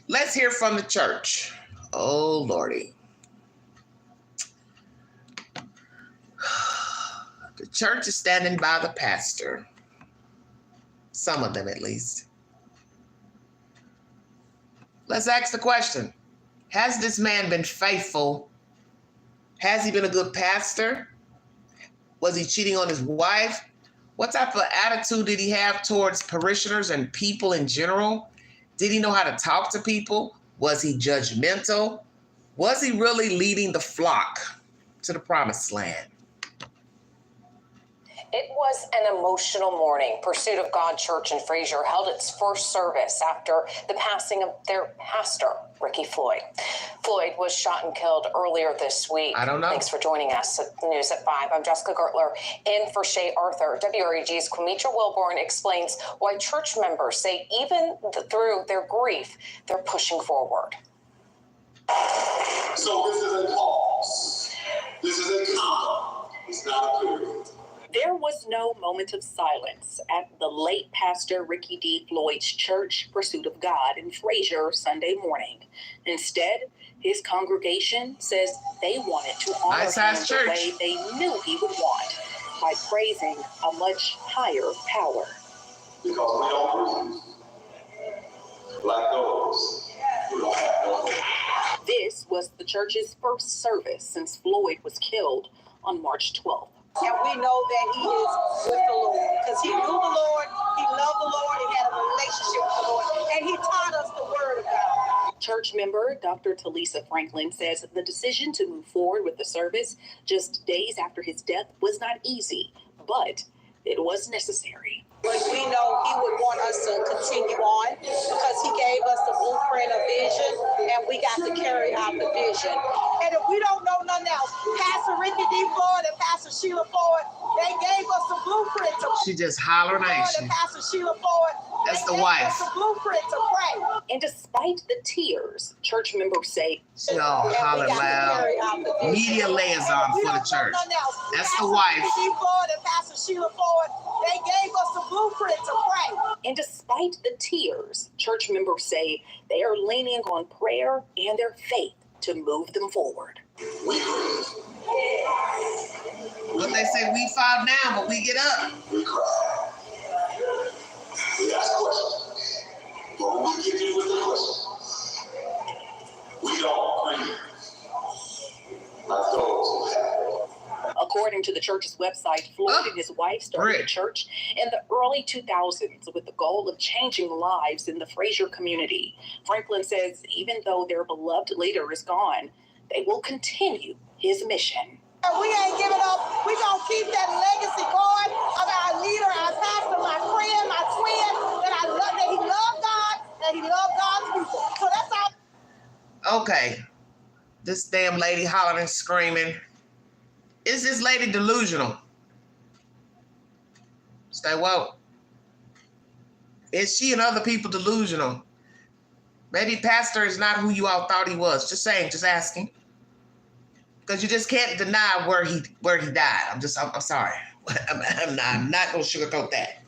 Let's hear from the church. Oh, Lordy. The church is standing by the pastor. Some of them, at least. Let's ask the question. Has this man been faithful? Has he been a good pastor? Was he cheating on his wife? What type of attitude did he have towards parishioners and people in general? Did he know how to talk to people? Was he judgmental? Was he really leading the flock to the promised land? It was an emotional morning. Pursuit of God Church in Fraser held its first service after the passing of their pastor, Ricky Floyd. Floyd was shot and killed earlier this week. I don't know. Thanks for joining us at News at 5. I'm Jessica Gertler in for Shay Arthur. WREG's Quimitra Wilborn explains why church members say even through their grief, they're pushing forward. So this is a pause. This is a comma. It's not a period. There was no moment of silence at the late Pastor Ricky D. Floyd's church, Pursuit of God, in Fraser Sunday morning. Instead, his congregation says they wanted to honor him the way they knew he would want, by praising a much higher power. Because we don't lose. Like those who don't have no hope. This was the church's first service since Floyd was killed on March 12th. And we know that he is with the Lord because he knew the Lord, he loved the Lord, he had a relationship with the Lord, and he taught us the word of God. Church member Dr. Talisa Franklin says the decision to move forward with the service just days after his death was not easy, but it was necessary. But we know he would want us to continue on because he gave us the blueprint of vision, and we got to carry out the vision. And if we don't know nothing else, Pastor Ricky D. Floyd and Pastor Sheila Floyd, they gave us the blueprint to She just hollering, ain't she? Pastor Sheila Floyd, that's the wife. the blueprint to pray. And despite the tears, church members say, she all holler loud. Media liaison for the church. That's the wife. Pastor Ricky D. Floyd and Pastor Sheila Floyd, they gave us the blueprint to pray. And despite the tears, church members say they are leaning on prayer and their faith to move them forward. But they say we fall down, but we get up. We cry. We ask questions. But when we get you with the questions, we don't grieve. Like those who have. According According to the church's website, Floyd and his wife started a church in the early 2000s with the goal of changing lives in the Fraser community. Franklin says even though their beloved leader is gone, they will continue his mission. We ain't giving up. We're going to keep that legacy going of our leader, our pastor, my friend, my twin, that I love, that he loved God, that he loved God's people. So that's all. Okay. This damn lady hollering and screaming. Is this lady delusional? Stay woke. Is she and other people delusional? Maybe pastor is not who you all thought he was. Just saying, just asking. Because you just can't deny where he died. I'm sorry. I'm not gonna sugarcoat that.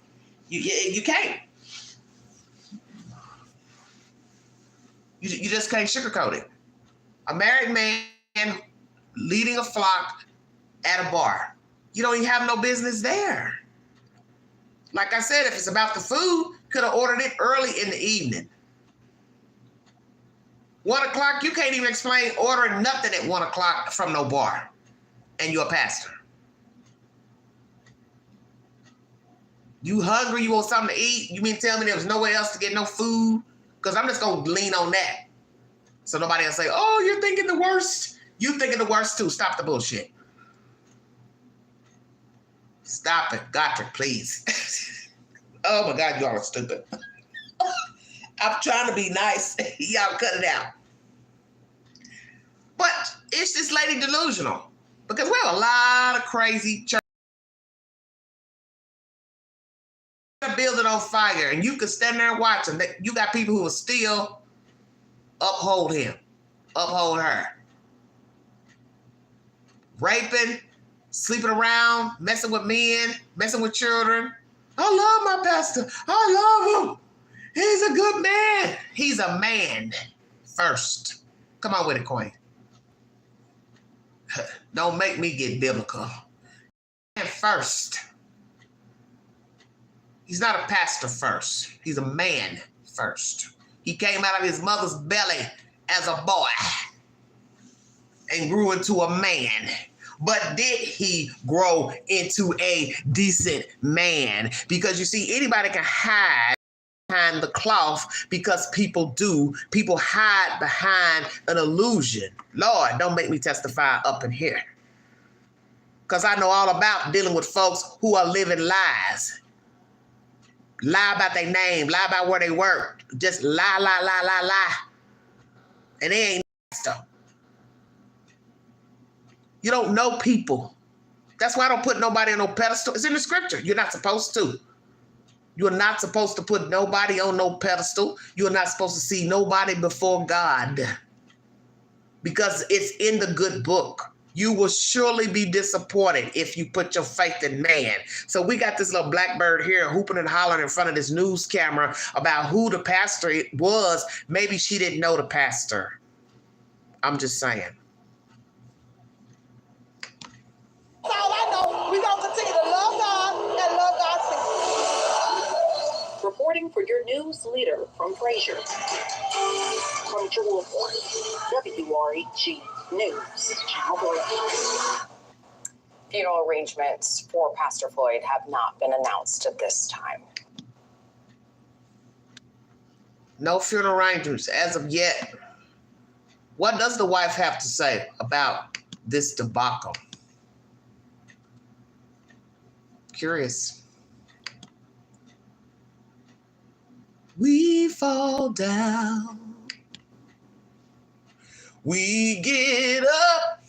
You can't. You just can't sugarcoat it. A married man leading a flock at a bar. You don't even have no business there. Like I said, if it's about the food, could have ordered it early in the evening. 1 o'clock, you can't even explain ordering nothing at 1 o'clock from no bar. And you're a pastor. You hungry, you want something to eat? You mean tell me there was nowhere else to get no food? Because I'm just going to lean on that. So nobody will say, oh, you're thinking the worst. You thinking the worst too. Stop the bullshit. Stop it. Gottfried, please. Oh my God, you all are stupid. I'm trying to be nice. Y'all cut it out. But is this lady delusional? Because we have a lot of crazy church. Building on fire, and you could stand there and watch them. You got people who will still uphold him, uphold her. Raping, sleeping around, messing with men, messing with children. I love my pastor. I love him. He's a good man. He's a man first. Come on with it, Queen. Don't make me get biblical. Man first. He's not a pastor first. He's a man first. He came out of his mother's belly as a boy and grew into a man. But did he grow into a decent man? Because you see, anybody can hide behind the cloth because people hide behind an illusion. Lord, don't make me testify up in here. Because I know all about dealing with folks who are living lies. Lie about their name, lie about where they work. Just lie. And they ain't stuff. You don't know people. That's why I don't put nobody on no pedestal. It's in the scripture. You're not supposed to. You're not supposed to put nobody on no pedestal. You're not supposed to see nobody before God. Because it's in the good book. You will surely be disappointed if you put your faith in man. So we got this little blackbird here hooping and hollering in front of this news camera about who the pastor was. Maybe she didn't know the pastor. I'm just saying. That's all I know. We're going to continue to love God and love God's people. Reporting for your news leader from Fraser, from Jewel Point, WREG News, Channel 3. Funeral arrangements for Pastor Floyd have not been announced at this time. No funeral arrangements as of yet. What does the wife have to say about this debacle? Curious. We fall down. We get up.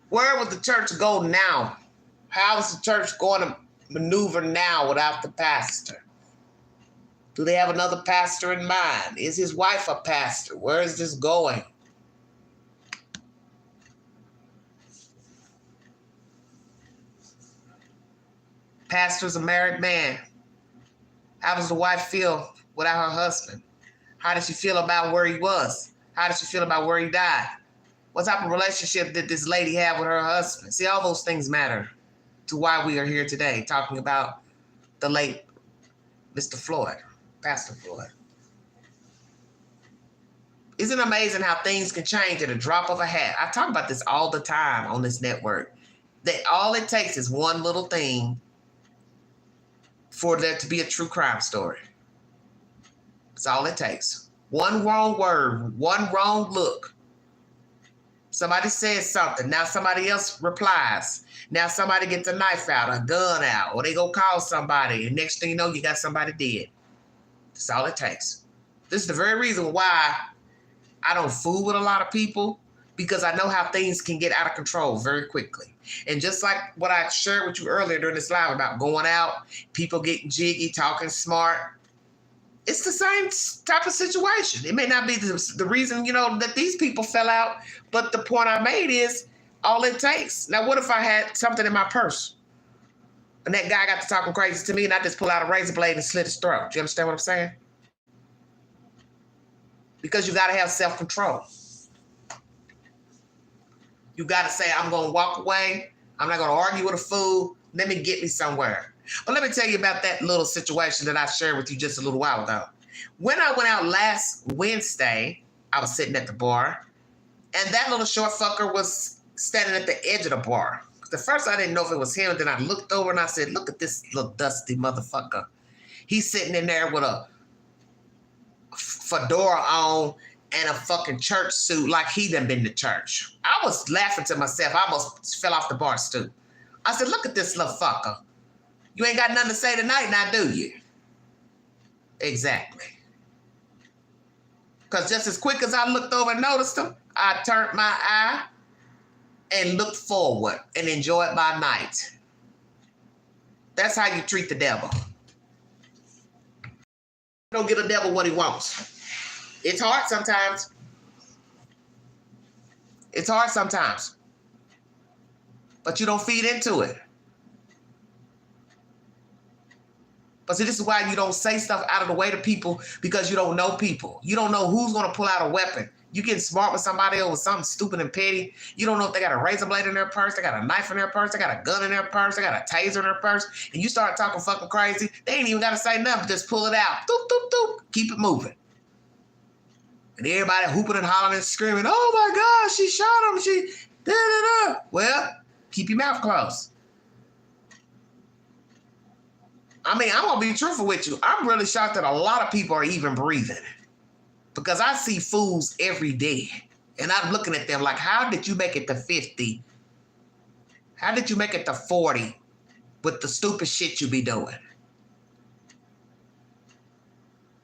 Where would the church go now? How is the church going to maneuver now without the pastor? Do they have another pastor in mind? Is his wife a pastor? Where is this going? Pastor's a married man. How does the wife feel without her husband? How does she feel about where he was? How does she feel about where he died? What type of relationship did this lady have with her husband? See, all those things matter to why we are here today, talking about the late Mr. Floyd, Pastor Floyd. Isn't it amazing how things can change at a drop of a hat? I talk about this all the time on this network. That all it takes is one little thing for there to be a true crime story. That's all it takes. One wrong word, one wrong look. Somebody says something. Now somebody else replies. Now somebody gets a knife out, a gun out, or they go call somebody. And next thing you know, you got somebody dead. That's all it takes. This is the very reason why I don't fool with a lot of people, because I know how things can get out of control very quickly. And just like what I shared with you earlier during this live about going out, people getting jiggy, talking smart, it's the same type of situation. It may not be the reason, that these people fell out, but the point I made is all it takes. Now, what if I had something in my purse and that guy got to talking crazy to me and I just pull out a razor blade and slit his throat? Do you understand what I'm saying? Because you got to have self-control. You got to say, I'm going to walk away. I'm not going to argue with a fool. Let me get me somewhere. But let me tell you about that little situation that I shared with you just a little while ago. When I went out last Wednesday, I was sitting at the bar, and that little short fucker was standing at the edge of the bar. At first, I didn't know if it was him. Then I looked over and I said, look at this little dusty motherfucker. He's sitting in there with a fedora on and a fucking church suit like he done been to church. I was laughing to myself. I almost fell off the bar stool. I said, look at this little fucker. You ain't got nothing to say tonight now, do you? Exactly. Because just as quick as I looked over and noticed him, I turned my eye and looked forward and enjoyed my night. That's how you treat the devil. Don't get a devil what he wants. It's hard sometimes. It's hard sometimes. But you don't feed into it. But see, this is why you don't say stuff out of the way to people, because you don't know people. You don't know who's going to pull out a weapon. You getting smart with somebody over something stupid and petty. You don't know if they got a razor blade in their purse, they got a knife in their purse, they got a gun in their purse, they got a taser in their purse, and you start talking fucking crazy. They ain't even got to say nothing. Just pull it out. Doop, doop, doop. Keep it moving. And everybody hooping and hollering and screaming, oh my God, she shot him. She da-da-da. Well, keep your mouth closed. I mean, I'm going to be truthful with you. I'm really shocked that a lot of people are even breathing, because I see fools every day and I'm looking at them like, how did you make it to 50? How did you make it to 40 with the stupid shit you be doing?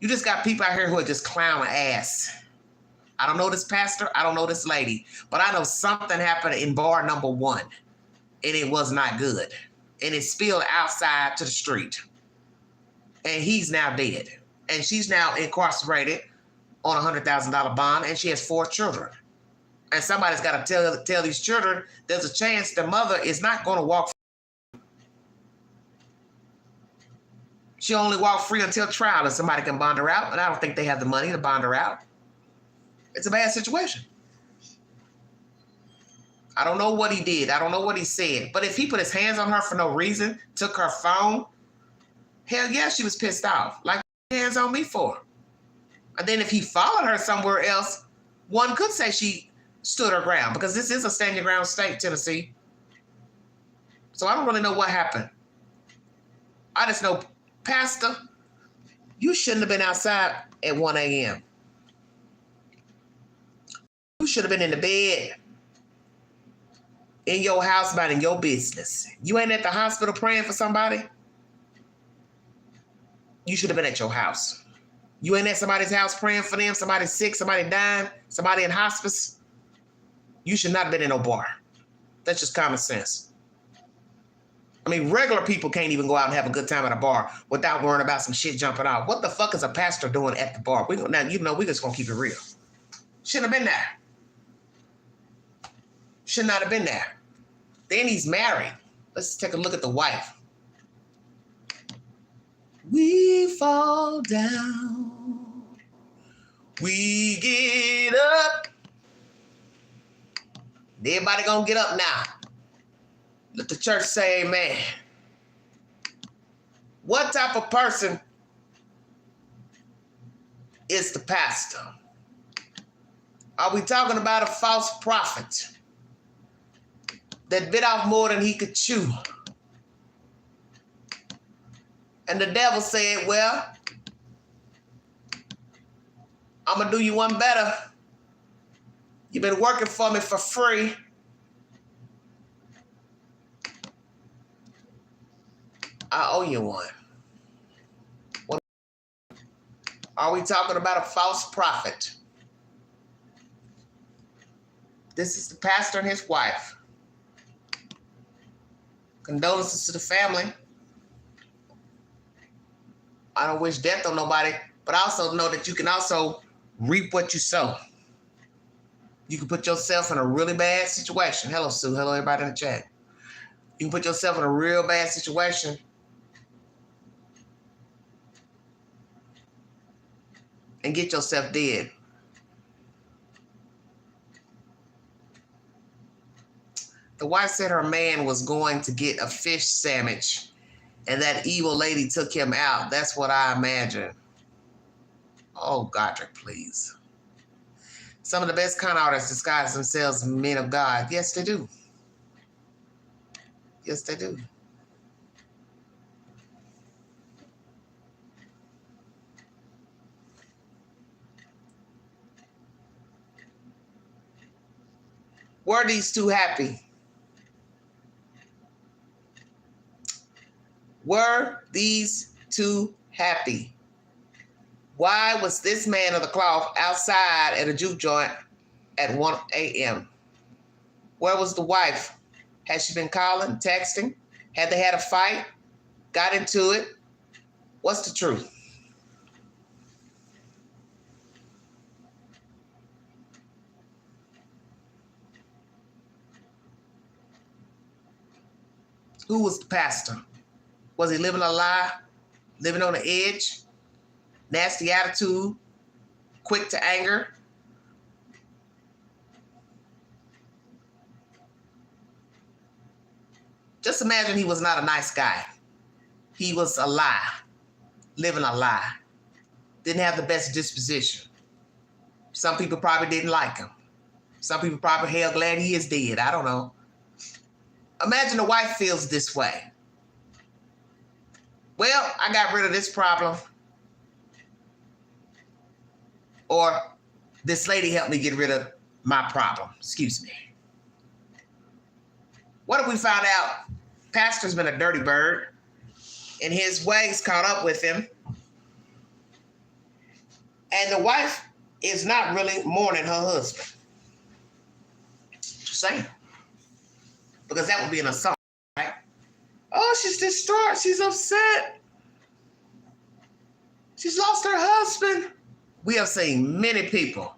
You just got people out here who are just clown ass. I don't know this pastor. I don't know this lady, but I know something happened in bar number 1 and it was not good. And it spilled outside to the street. And he's now dead. And she's now incarcerated on a $100,000 bond, and she has 4 children. And somebody's got to tell these children there's a chance the mother is not going to walk free. She only walk free until trial, and somebody can bond her out. And I don't think they have the money to bond her out. It's a bad situation. I don't know what he did. I don't know what he said. But if he put his hands on her for no reason, took her phone, hell yeah, she was pissed off. Like, hands on me for? And then if he followed her somewhere else, one could say she stood her ground, because this is a stand your ground state, Tennessee. So I don't really know what happened. I just know, Pastor, you shouldn't have been outside at 1 a.m. You should have been in the bed, in your house, minding your business. You ain't at the hospital praying for somebody. You should have been at your house. You ain't at somebody's house praying for them, somebody sick, somebody dying, somebody in hospice. You should not have been in no bar. That's just common sense. I mean, regular people can't even go out and have a good time at a bar without worrying about some shit jumping out. What the fuck is a pastor doing at the bar? We're just gonna keep it real. Shouldn't have been there. Should not have been there. Then he's married. Let's take a look at the wife. We fall down, we get up. Everybody gonna get up now. Let the church say amen. What type of person is the pastor? Are we talking about a false prophet that bit off more than he could chew? And the devil said, well, I'm going to do you one better. You've been working for me for free. I owe you one. What are we talking about? A false prophet. This is the pastor and his wife. Condolences to the family. I don't wish death on nobody, but I also know that you can also reap what you sow. You can put yourself in a really bad situation. Hello, Sue. Hello, everybody in the chat. You can put yourself in a real bad situation and get yourself dead. The wife said her man was going to get a fish sandwich and that evil lady took him out. That's what I imagine. Oh, Godric, please. Some of the best con artists disguise themselves as men of God. Yes, they do. Yes, they do. Were these two happy? Were these two happy? Why was this man of the cloth outside at a juke joint at 1 a.m.? Where was the wife? Had she been calling, texting? Had they had a fight? Got into it? What's the truth? Who was the pastor? Was he living a lie? Living on the edge? Nasty attitude? Quick to anger? Just imagine he was not a nice guy. He was a lie, living a lie. Didn't have the best disposition. Some people probably didn't like him. Some people probably, hell, glad he is dead. I don't know. Imagine the wife feels this way. Well, I got rid of this problem. Or this lady helped me get rid of my problem. Excuse me. What if we found out pastor's been a dirty bird and his ways caught up with him and the wife is not really mourning her husband? Just saying. Because that would be an assault, right? Oh, she's distraught. She's upset. She's lost her husband. We have seen many people,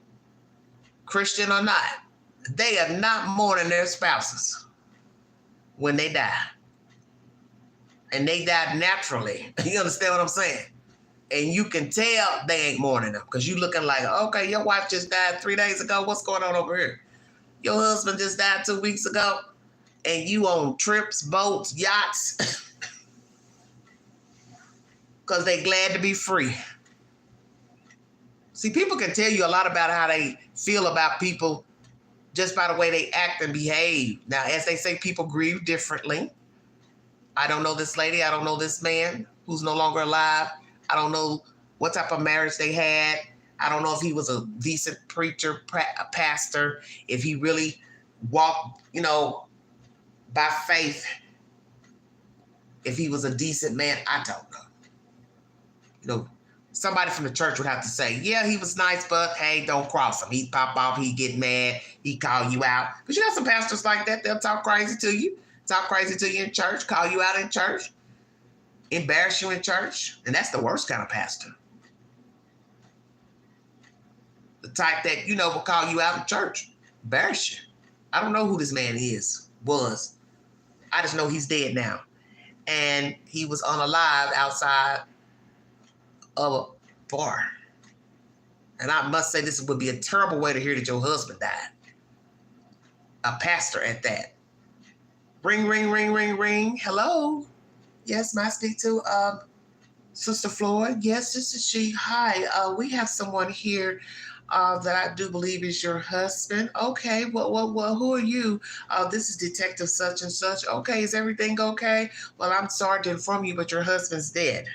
Christian or not, they are not mourning their spouses when they die. And they died naturally. You understand what I'm saying? And you can tell they ain't mourning them because you looking like, okay, your wife just died 3 days ago. What's going on over here? Your husband just died 2 weeks ago. And you on trips, boats, yachts, because they glad to be free. See, people can tell you a lot about how they feel about people just by the way they act and behave. Now, as they say, people grieve differently. I don't know this lady. I don't know this man who's no longer alive. I don't know what type of marriage they had. I don't know if he was a decent preacher, a pastor, if he really walked, by faith, if he was a decent man. I don't know. Somebody from the church would have to say, yeah, he was nice, but hey, don't cross him. He'd pop off, he'd get mad, he'd call you out. But you got some pastors like that. They'll talk crazy to you in church, call you out in church, embarrass you in church. And that's the worst kind of pastor. The type that, will call you out in church, embarrass you. I don't know who this man was. I just know he's dead now. And he was unalive outside of a bar. And I must say, this would be a terrible way to hear that your husband died. A pastor at that. Ring, ring, ring, ring, ring. Hello. Yes, may I speak to Sister Floyd? Yes, this is she. Hi, we have someone here that I do believe is your husband. Okay, well, who are you? This is Detective such and such. Okay, is everything okay? Well, I'm sorry to inform you, but your husband's dead.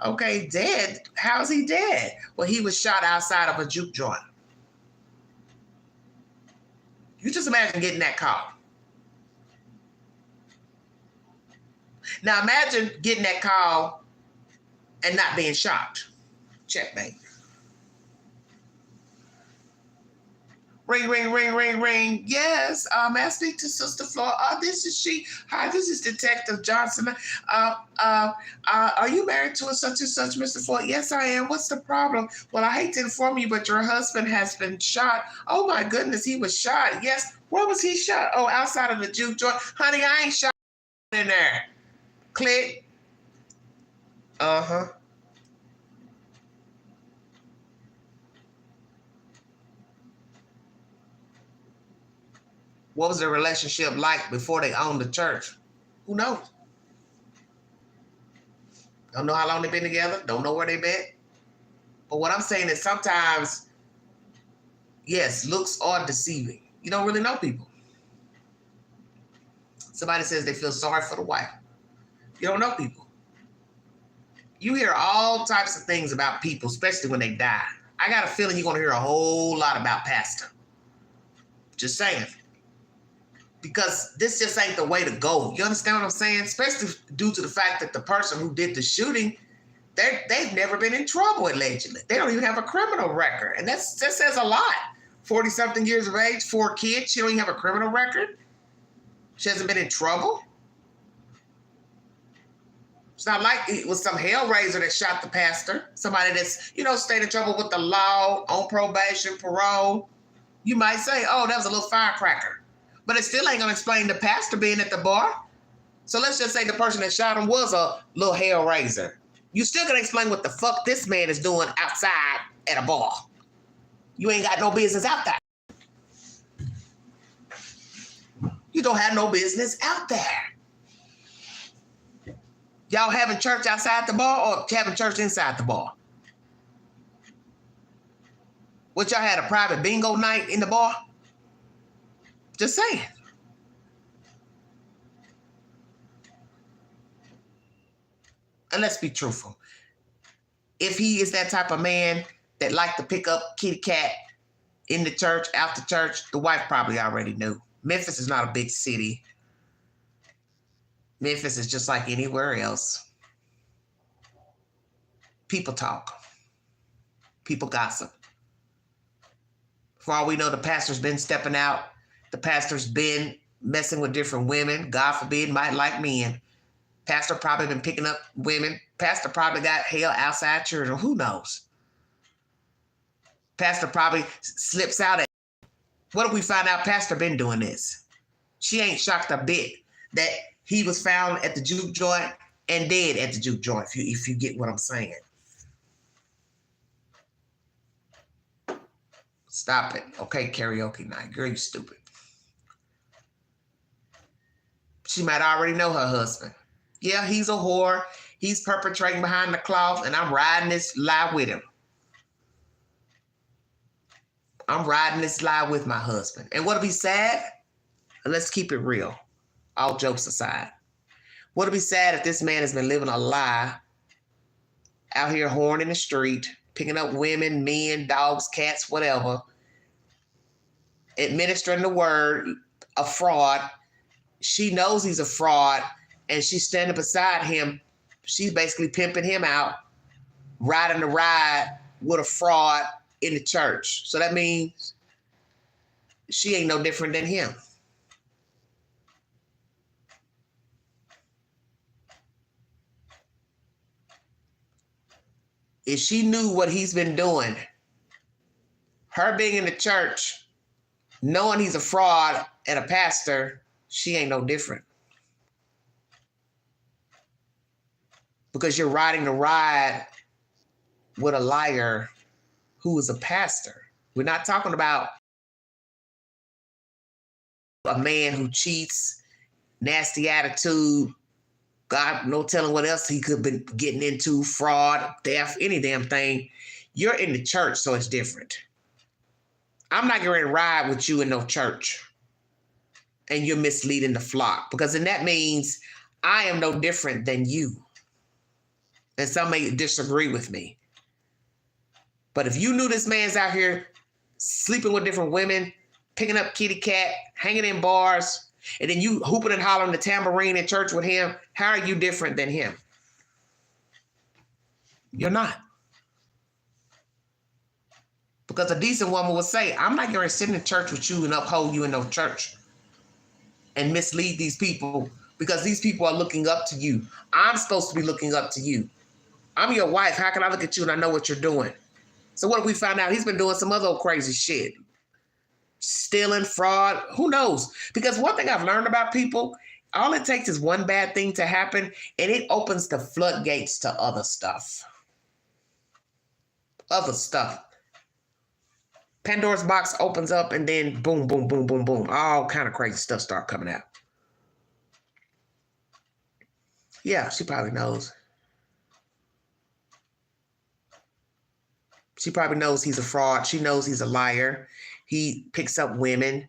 Okay, dead? How's he dead? Well, he was shot outside of a juke joint. You just imagine getting that call. Now imagine getting that call and not being shot. Checkmate. Ring, ring, ring, ring, ring. Yes, may I speak to Sister Flora? This is she. Hi, this is Detective Johnson. Are you married to a such and such, Mr. Floyd? Yes, I am. What's the problem? Well, I hate to inform you, but your husband has been shot. Oh my goodness, he was shot. Yes, where was he shot? Oh, outside of the juke joint. Honey, I ain't shot in there. Click. Uh-huh. What was their relationship like before they owned the church? Who knows? Don't know how long they've been together. Don't know where they met. But what I'm saying is sometimes, yes, looks are deceiving. You don't really know people. Somebody says they feel sorry for the wife. You don't know people. You hear all types of things about people, especially when they die. I got a feeling you're going to hear a whole lot about Pastor. Just saying. Because this just ain't the way to go. You understand what I'm saying? Especially due to the fact that the person who did the shooting, they've never been in trouble, allegedly. They don't even have a criminal record. And that says a lot. 40-something years of age, 4 kids. She don't even have a criminal record. She hasn't been in trouble. It's not like it was some hellraiser that shot the pastor. Somebody that's, stayed in trouble with the law, on probation, parole. You might say, oh, that was a little firecracker. But it still ain't going to explain the pastor being at the bar. So let's just say the person that shot him was a little hellraiser. You still going to explain what the fuck this man is doing outside at a bar. You ain't got no business out there. You don't have no business out there. Y'all having church outside the bar or having church inside the bar? What, y'all had a private bingo night in the bar? Just saying. And let's be truthful. If he is that type of man that like to pick up kitty cat in the church, after church, the wife probably already knew. Memphis is not a big city. Memphis is just like anywhere else. People talk. People gossip. For all we know, the pastor's been stepping out. The pastor's been messing with different women. God forbid, might like men. Pastor probably been picking up women. Pastor probably got hell outside church, or who knows? Pastor probably slips out at. What if we find out Pastor been doing this? She ain't shocked a bit that he was found at the juke joint and dead at the juke joint, if you get what I'm saying. Stop it. Okay, karaoke night. Girl, you stupid. She might already know her husband. Yeah, he's a whore. He's perpetrating behind the cloth, and I'm riding this lie with him. I'm riding this lie with my husband. And what'll be sad? Let's keep it real. All jokes aside. What'll be sad if this man has been living a lie out here whoring in the street, picking up women, men, dogs, cats, whatever, administering the word, a fraud. She knows he's a fraud, and she's standing beside him. She's basically pimping him out, riding the ride with a fraud in the church. So that means she ain't no different than him. If she knew what he's been doing, her being in the church, knowing he's a fraud and a pastor, she ain't no different. Because you're riding the ride with a liar who is a pastor. We're not talking about a man who cheats, nasty attitude, God, no telling what else he could have been getting into, fraud, theft, any damn thing. You're in the church, so it's different. I'm not going to ride with you in no church and you're misleading the flock, because then that means I am no different than you. And some may disagree with me. But if you knew this man's out here sleeping with different women, picking up kitty cat, hanging in bars, and then you hooping and hollering the tambourine in church with him, how are you different than him? You're not. Because a decent woman would say, I'm not going to sit in church with you and uphold you in no church and mislead these people, because these people are looking up to you. I'm supposed to be looking up to you. I'm your wife. How can I look at you and I know what you're doing? So what if we find out he's been doing some other crazy shit? Stealing, fraud, who knows? Because one thing I've learned about people, all it takes is one bad thing to happen and it opens the floodgates to other stuff. Other stuff. Pandora's box opens up and then boom, boom, boom, boom, boom. All kind of crazy stuff start coming out. Yeah, she probably knows. She probably knows he's a fraud. She knows he's a liar. He picks up women.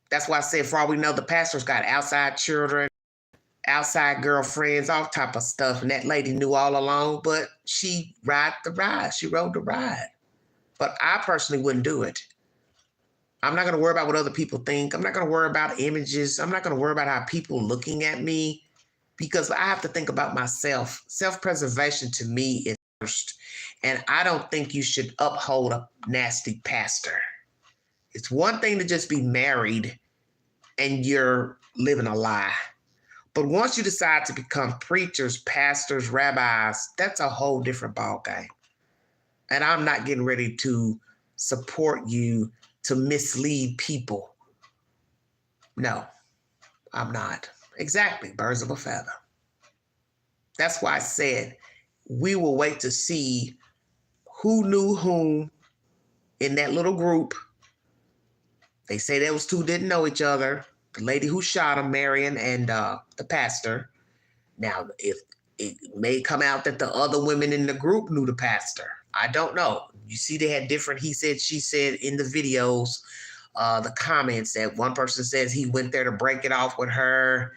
That's why I said, for all we know, the pastor's got outside children, outside girlfriends, all type of stuff. And that lady knew all along, but she rode the ride. She rode the ride. But I personally wouldn't do it. I'm not going to worry about what other people think. I'm not going to worry about images. I'm not going to worry about how people are looking at me, because I have to think about myself. Self-preservation to me is first. And I don't think you should uphold a nasty pastor. It's one thing to just be married and you're living a lie. But once you decide to become preachers, pastors, rabbis, that's a whole different ballgame. And I'm not getting ready to support you to mislead people. No, I'm not. Exactly, birds of a feather. That's why I said we will wait to see who knew whom in that little group. They say those two didn't know each other. The lady who shot him, Marion, and the pastor. Now, if it may come out that the other women in the group knew the pastor. I don't know. You see, they had different he said, she said in the videos, the comments that one person says he went there to break it off with her.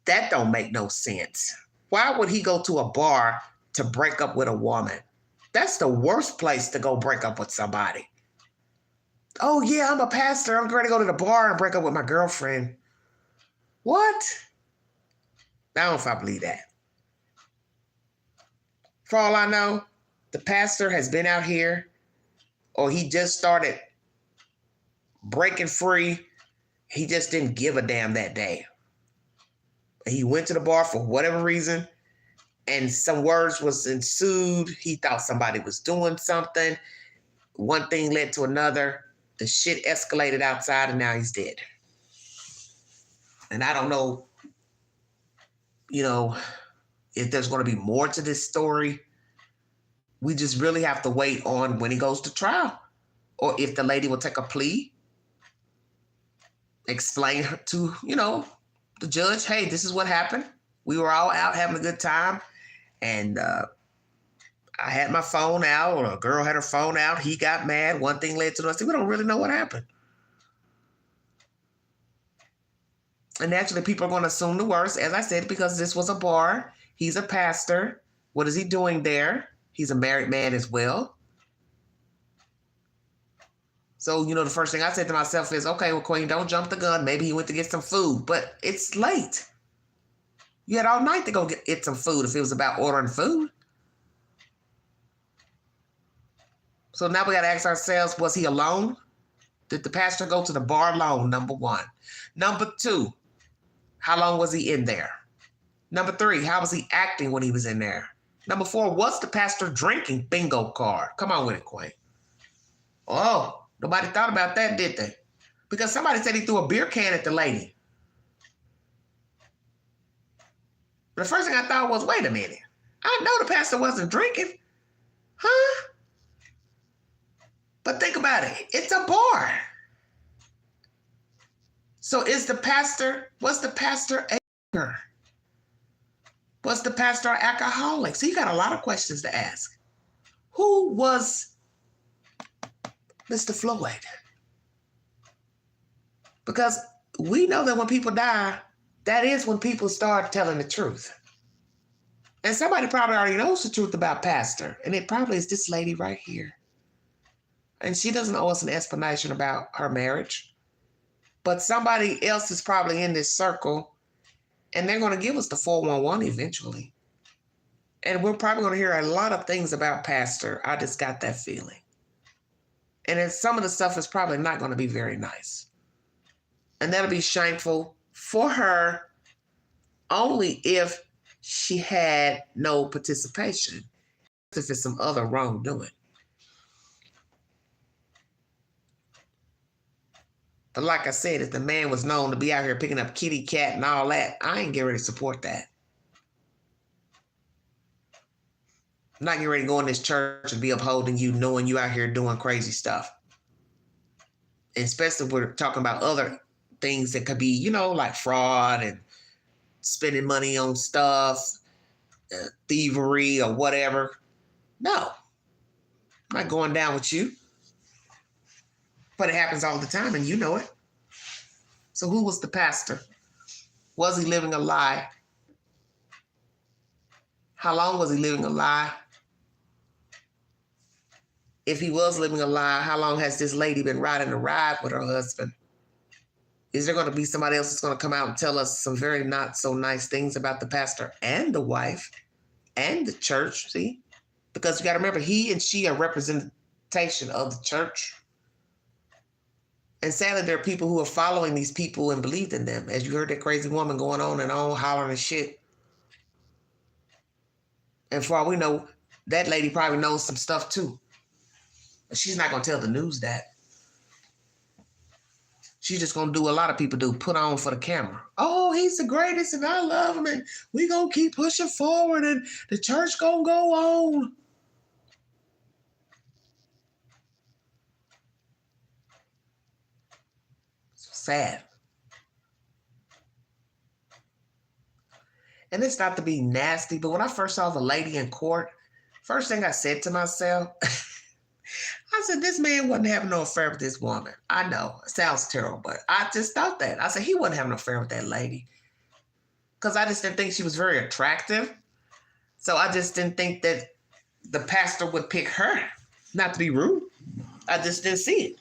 That don't make no sense. Why would he go to a bar to break up with a woman? That's the worst place to go break up with somebody. Oh, yeah, I'm a pastor. I'm going to go to the bar and break up with my girlfriend. What? I don't know if I believe that. For all I know, the pastor has been out here, or he just started breaking free. He just didn't give a damn that day. He went to the bar for whatever reason, and some words was ensued. He thought somebody was doing something. One thing led to another. The shit escalated outside, and now he's dead. And I don't know, if there's going to be more to this story. We just really have to wait on when he goes to trial, or if the lady will take a plea, explain to, the judge, hey, this is what happened. We were all out having a good time, and I had my phone out, or a girl had her phone out. He got mad. One thing led to the other. We don't really know what happened. And naturally, people are going to assume the worst, as I said, because this was a bar. He's a pastor. What is he doing there? He's a married man as well. So, the first thing I said to myself is, okay, well, Queen, don't jump the gun. Maybe he went to get some food, but it's late. You had all night to go get some food if it was about ordering food. So now we got to ask ourselves, was he alone? Did the pastor go to the bar alone, number one? Number two, how long was he in there? Number three, how was he acting when he was in there? Number four, was the pastor drinking? Bingo card. Come on with it, Queen. Oh, nobody thought about that, did they? Because somebody said he threw a beer can at the lady. The first thing I thought was, wait a minute. I know the pastor wasn't drinking. Huh? But think about it. It's a bar. So was the pastor a drinker? Was the pastor an alcoholic? So you got a lot of questions to ask. Who was Mr. Floyd? Because we know that when people die, that is when people start telling the truth. And somebody probably already knows the truth about Pastor, and it probably is this lady right here. And she doesn't owe us an explanation about her marriage, but somebody else is probably in this circle, and they're going to give us the 411 eventually. And we're probably going to hear a lot of things about Pastor. I just got that feeling. And then some of the stuff is probably not going to be very nice. And that'll be shameful for her only if she had no participation, if it's some other wrongdoing. But like I said, if the man was known to be out here picking up kitty cat and all that, I ain't getting ready to support that. I'm not getting ready to go in this church and be upholding you, knowing you out here doing crazy stuff. And especially if we're talking about other things that could be, you know, like fraud and spending money on stuff, thievery or whatever. No, I'm not going down with you. But it happens all the time, and you know it. So who was the pastor? Was he living a lie? How long was he living a lie? If he was living a lie, how long has this lady been riding a ride with her husband? Is there going to be somebody else that's going to come out and tell us some very not so nice things about the pastor and the wife and the church? See? Because you got to remember, he and she are representation of the church. And sadly, there are people who are following these people and believed in them. As you heard that crazy woman going on and on, hollering and shit. And for all we know, that lady probably knows some stuff too. But she's not going to tell the news that. She's just going to do a lot of people do, put on for the camera. Oh, he's the greatest and I love him and we going to keep pushing forward and the church going to go on. Sad. And it's not to be nasty, but when I first saw the lady in court, first thing I said to myself, I said, this man wasn't having no affair with this woman. I know, it sounds terrible, but I just thought that. I said, he wasn't having an affair with that lady. Because I just didn't think she was very attractive. So I just didn't think that the pastor would pick her. Not to be rude. I just didn't see it.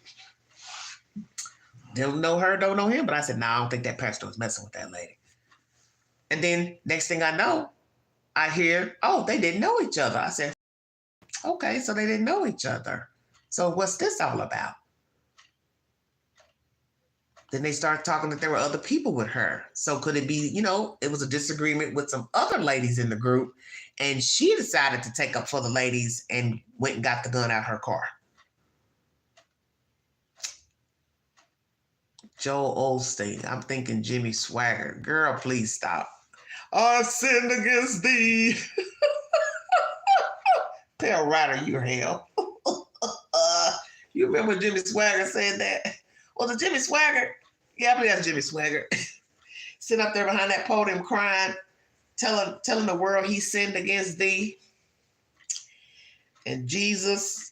Don't know her, don't know him. But I said, I don't think that pastor was messing with that lady. And then next thing I know, I hear, oh, they didn't know each other. I said, okay, so they didn't know each other. So what's this all about? Then they start talking that there were other people with her. So could it be, you know, it was a disagreement with some other ladies in the group and she decided to take up for the ladies and went and got the gun out of her car. Joel Osteen, I'm thinking Jimmy Swagger. Girl, please stop. I sinned against thee. Tell Ryder you're hell. You remember Jimmy Swagger saying that? Was it Jimmy Swagger? Yeah, I believe that's Jimmy Swagger. Sitting up there behind that podium crying, telling the world he sinned against thee. And Jesus,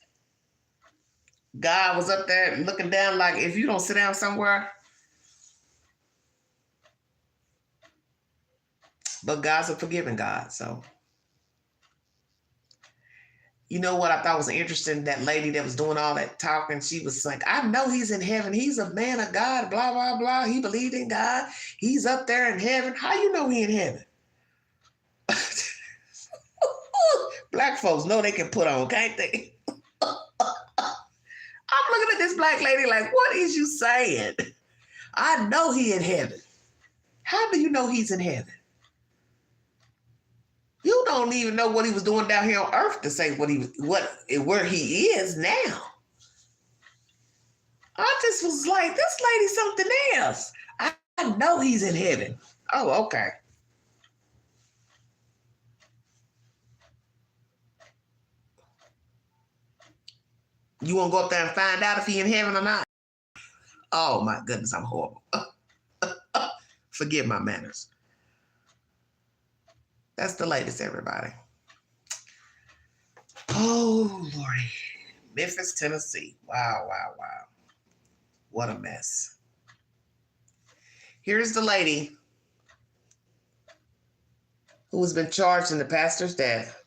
God was up there looking down like, if you don't sit down somewhere. But God's a forgiving God, so. You know what I thought was interesting? That lady that was doing all that talking, she was like, I know he's in heaven. He's a man of God, blah, blah, blah. He believed in God. He's up there in heaven. How you know he in heaven? Black folks know they can put on, can't they? I'm looking at this black lady like, what is you saying? I know he in heaven. How do you know he's in heaven? You don't even know what he was doing down here on earth to say where he is now. I just was like, this lady's something else. I know he's in heaven. Oh, okay. You want to go up there and find out if he's in heaven or not? Oh my goodness, I'm horrible. Forgive my manners. That's the latest, everybody. Oh, Lordy. Memphis, Tennessee. Wow, wow, wow. What a mess. Here's the lady who has been charged in the pastor's death.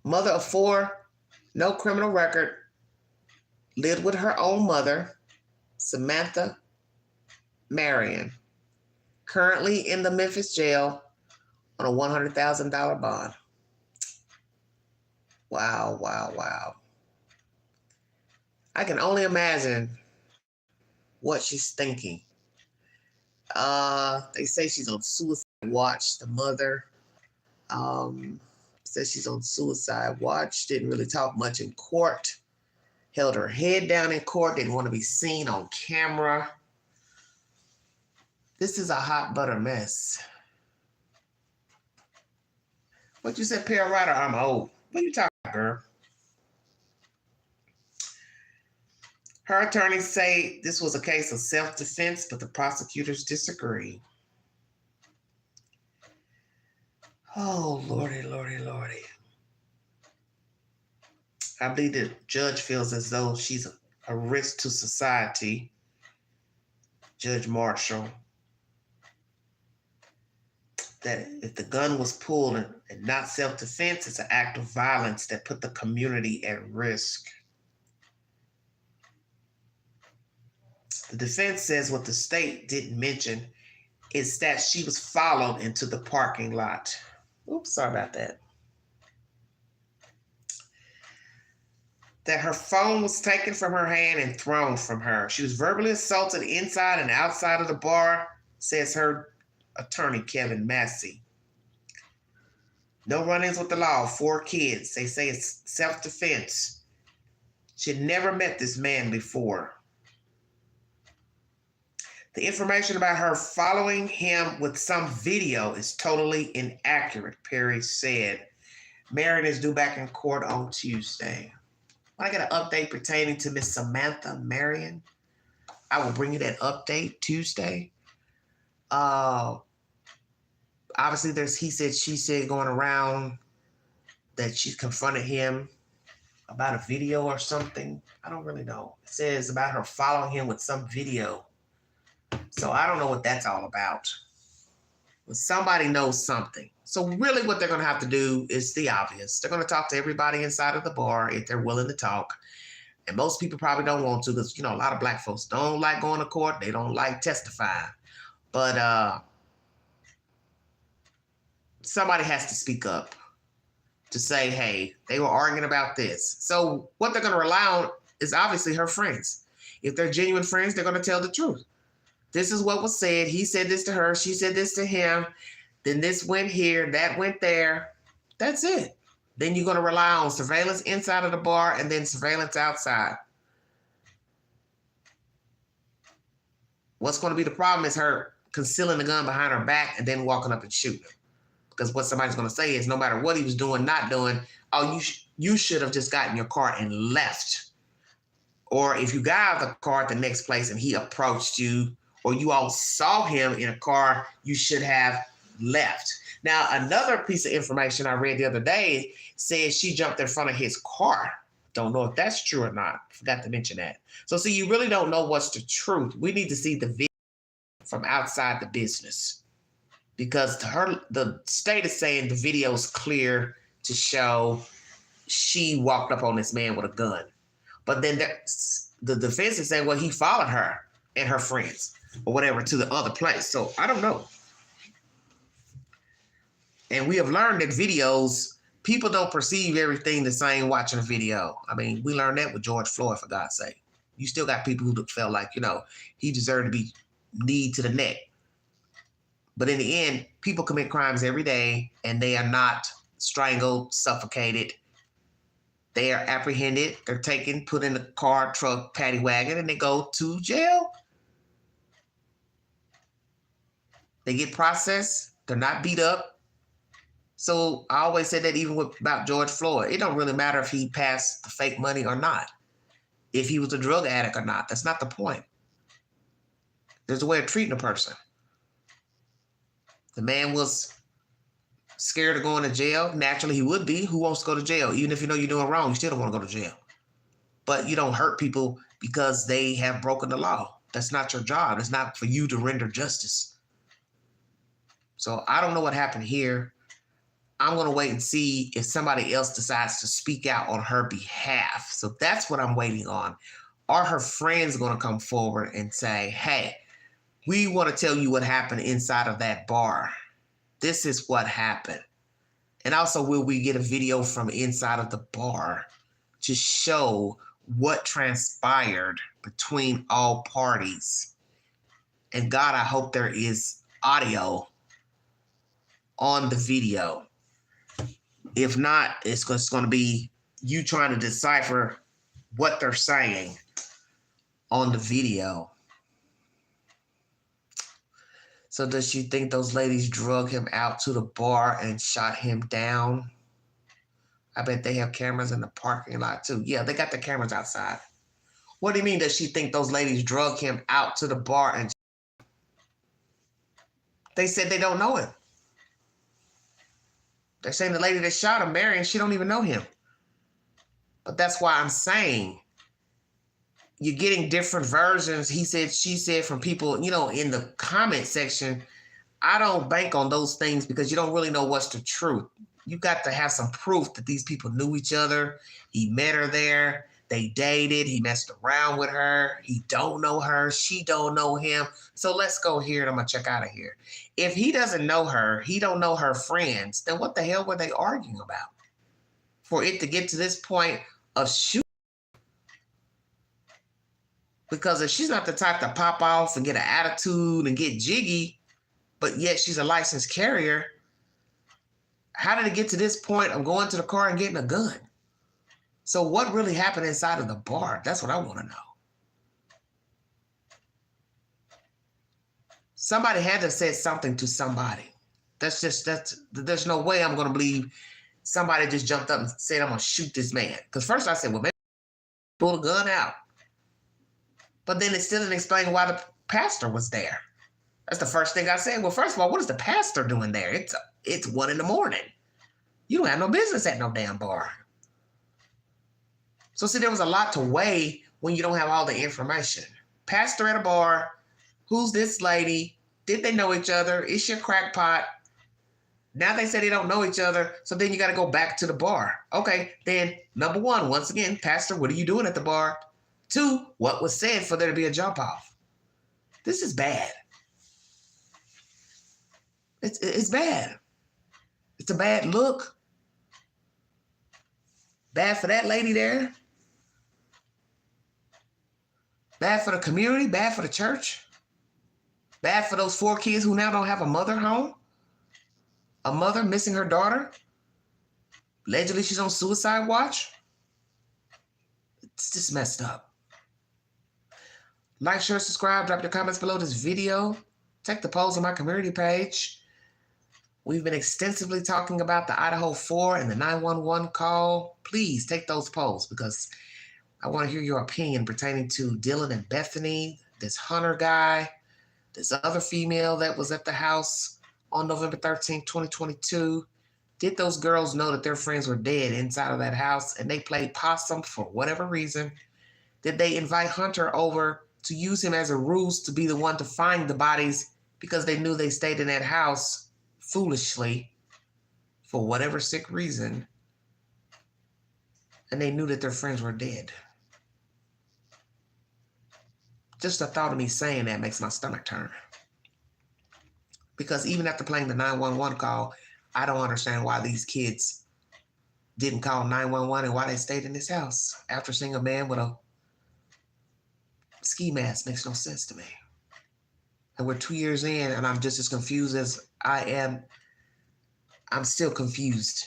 Mother of 4, no criminal record, lived with her own mother, Samantha Marion, currently in the Memphis jail on a $100,000 bond. Wow, wow, wow. I can only imagine what she's thinking. They say she's on suicide watch. The mother says she's on suicide watch. Didn't really talk much in court. Held her head down in court. Didn't want to be seen on camera. This is a hot butter mess. What you said, Pearl Ryder? I'm old. What you talking about, girl? Her attorneys say this was a case of self-defense, but the prosecutors disagree. Oh, Lordy, Lordy, Lordy. I believe the judge feels as though she's a risk to society. Judge Marshall. That if the gun was pulled and not self-defense, it's an act of violence that put the community at risk. The defense says what the state didn't mention is that she was followed into the parking lot. Oops, sorry about that. That her phone was taken from her hand and thrown from her. She was verbally assaulted inside and outside of the bar, says her attorney, Kevin Massey. No run-ins with the law, 4 kids. They say it's self-defense. She had never met this man before. The information about her following him with some video is totally inaccurate, Perry said. Marion is due back in court on Tuesday. When I get an update pertaining to Miss Samantha Marion, I will bring you that update Tuesday. Obviously, there's he said, she said going around that she confronted him about a video or something. I don't really know. It says about her following him with some video. So I don't know what that's all about. But somebody knows something. So really what they're going to have to do is the obvious. They're going to talk to everybody inside of the bar if they're willing to talk. And most people probably don't want to because, a lot of black folks don't like going to court. They don't like testifying. But somebody has to speak up to say, hey, they were arguing about this. So what they're going to rely on is obviously her friends. If they're genuine friends, they're going to tell the truth. This is what was said. He said this to her. She said this to him. Then this went here. That went there. That's it. Then you're going to rely on surveillance inside of the bar and then surveillance outside. What's going to be the problem is her concealing the gun behind her back and then walking up and shooting. Because what somebody's going to say is no matter what he was doing, not doing, oh, you should have just gotten your car and left. Or if you got out of the car at the next place and he approached you, or you all saw him in a car, you should have left. Now, another piece of information I read the other day says she jumped in front of his car. Don't know if that's true or not. Forgot to mention that. So see, you really don't know what's the truth. We need to see the video from outside the business. Because the state is saying the video is clear to show she walked up on this man with a gun. But then the defense is saying, well, he followed her and her friends or whatever to the other place. So I don't know. And we have learned that videos, people don't perceive everything the same watching a video. I mean, we learned that with George Floyd, for God's sake. You still got people who felt like, he deserved to be kneed to the neck. But in the end, people commit crimes every day and they are not strangled, suffocated. They are apprehended. They're taken, put in a car, truck, paddy wagon, and they go to jail. They get processed. They're not beat up. So I always said that even about George Floyd. It don't really matter if he passed the fake money or not. If he was a drug addict or not. That's not the point. There's a way of treating a person. The man was scared of going to jail. Naturally, he would be. Who wants to go to jail? Even if you know you're doing wrong, you still don't want to go to jail. But you don't hurt people because they have broken the law. That's not your job. It's not for you to render justice. So I don't know what happened here. I'm going to wait and see if somebody else decides to speak out on her behalf. So that's what I'm waiting on. Are her friends going to come forward and say, hey, we want to tell you what happened inside of that bar. This is what happened. And also, will we get a video from inside of the bar to show what transpired between all parties? And God, I hope there is audio on the video. If not, it's going to be you trying to decipher what they're saying on the video. So does she think those ladies drug him out to the bar and shot him down? I bet they have cameras in the parking lot too. Yeah, they got the cameras outside. What do you mean, does she think those ladies drug him out to the bar and they said they don't know him? They're saying the lady that shot him, Marion, she don't even know him. But that's why I'm saying you're getting different versions. He said, she said from people, you know, in the comment section. I don't bank on those things because you don't really know what's the truth. You got to have some proof that these people knew each other. He met her there. They dated. He messed around with her. He don't know her. She don't know him. So let's go here and I'm going to check out of here. If he doesn't know her, he don't know her friends, then what the hell were they arguing about? For it to get to this point of shooting. Because if she's not the type to pop off and get an attitude and get jiggy, but yet she's a licensed carrier, how did it get to this point of going to the car and getting a gun? So what really happened inside of the bar? That's what I want to know. Somebody had to have said something to somebody. There's no way I'm going to believe somebody just jumped up and said, I'm going to shoot this man. Because first I said, well, maybe pull a gun out. But then it still didn't explain why the pastor was there. That's the first thing I said. Well, first of all, what is the pastor doing there? It's 1 a.m. You don't have no business at no damn bar. So see, there was a lot to weigh when you don't have all the information. Pastor at a bar. Who's this lady? Did they know each other? Is she a crackpot? Now they say they don't know each other. So then you got to go back to the bar. Okay, then number one, once again, pastor, what are you doing at the bar? 2, what was said for there to be a jump off? This is bad. It's bad. It's a bad look. Bad for that lady there. Bad for the community. Bad for the church. Bad for those 4 kids who now don't have a mother home. A mother missing her daughter. Allegedly, she's on suicide watch. It's just messed up. Like, share, subscribe, drop your comments below this video. Check the polls on my community page. We've been extensively talking about the Idaho 4 and the 911 call. Please take those polls because I want to hear your opinion pertaining to Dylan and Bethany, this Hunter guy, this other female that was at the house on November 13th, 2022. Did those girls know that their friends were dead inside of that house and they played possum for whatever reason? Did they invite Hunter over to use him as a ruse to be the one to find the bodies because they knew they stayed in that house foolishly for whatever sick reason, and they knew that their friends were dead? Just the thought of me saying that makes my stomach turn. Because even after playing the 911 call, I don't understand why these kids didn't call 911 and why they stayed in this house after seeing a man with a ski mask. Makes no sense to me. And we're 2 years in and I'm just as confused as I am. I'm still confused,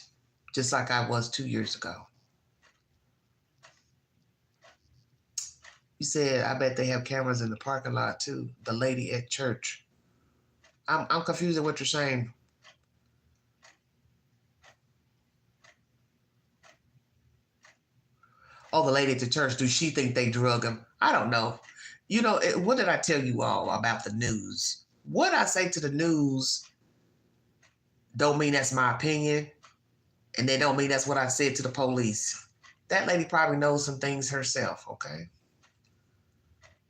just like I was 2 years ago. You said, I bet they have cameras in the parking lot too. The lady at church. I'm confused at what you're saying. Oh, the lady at the church, does she think they drug him? I don't know. You know, what did I tell you all about the news? What I say to the news don't mean that's my opinion, and they don't mean that's what I said to the police. That lady probably knows some things herself, okay?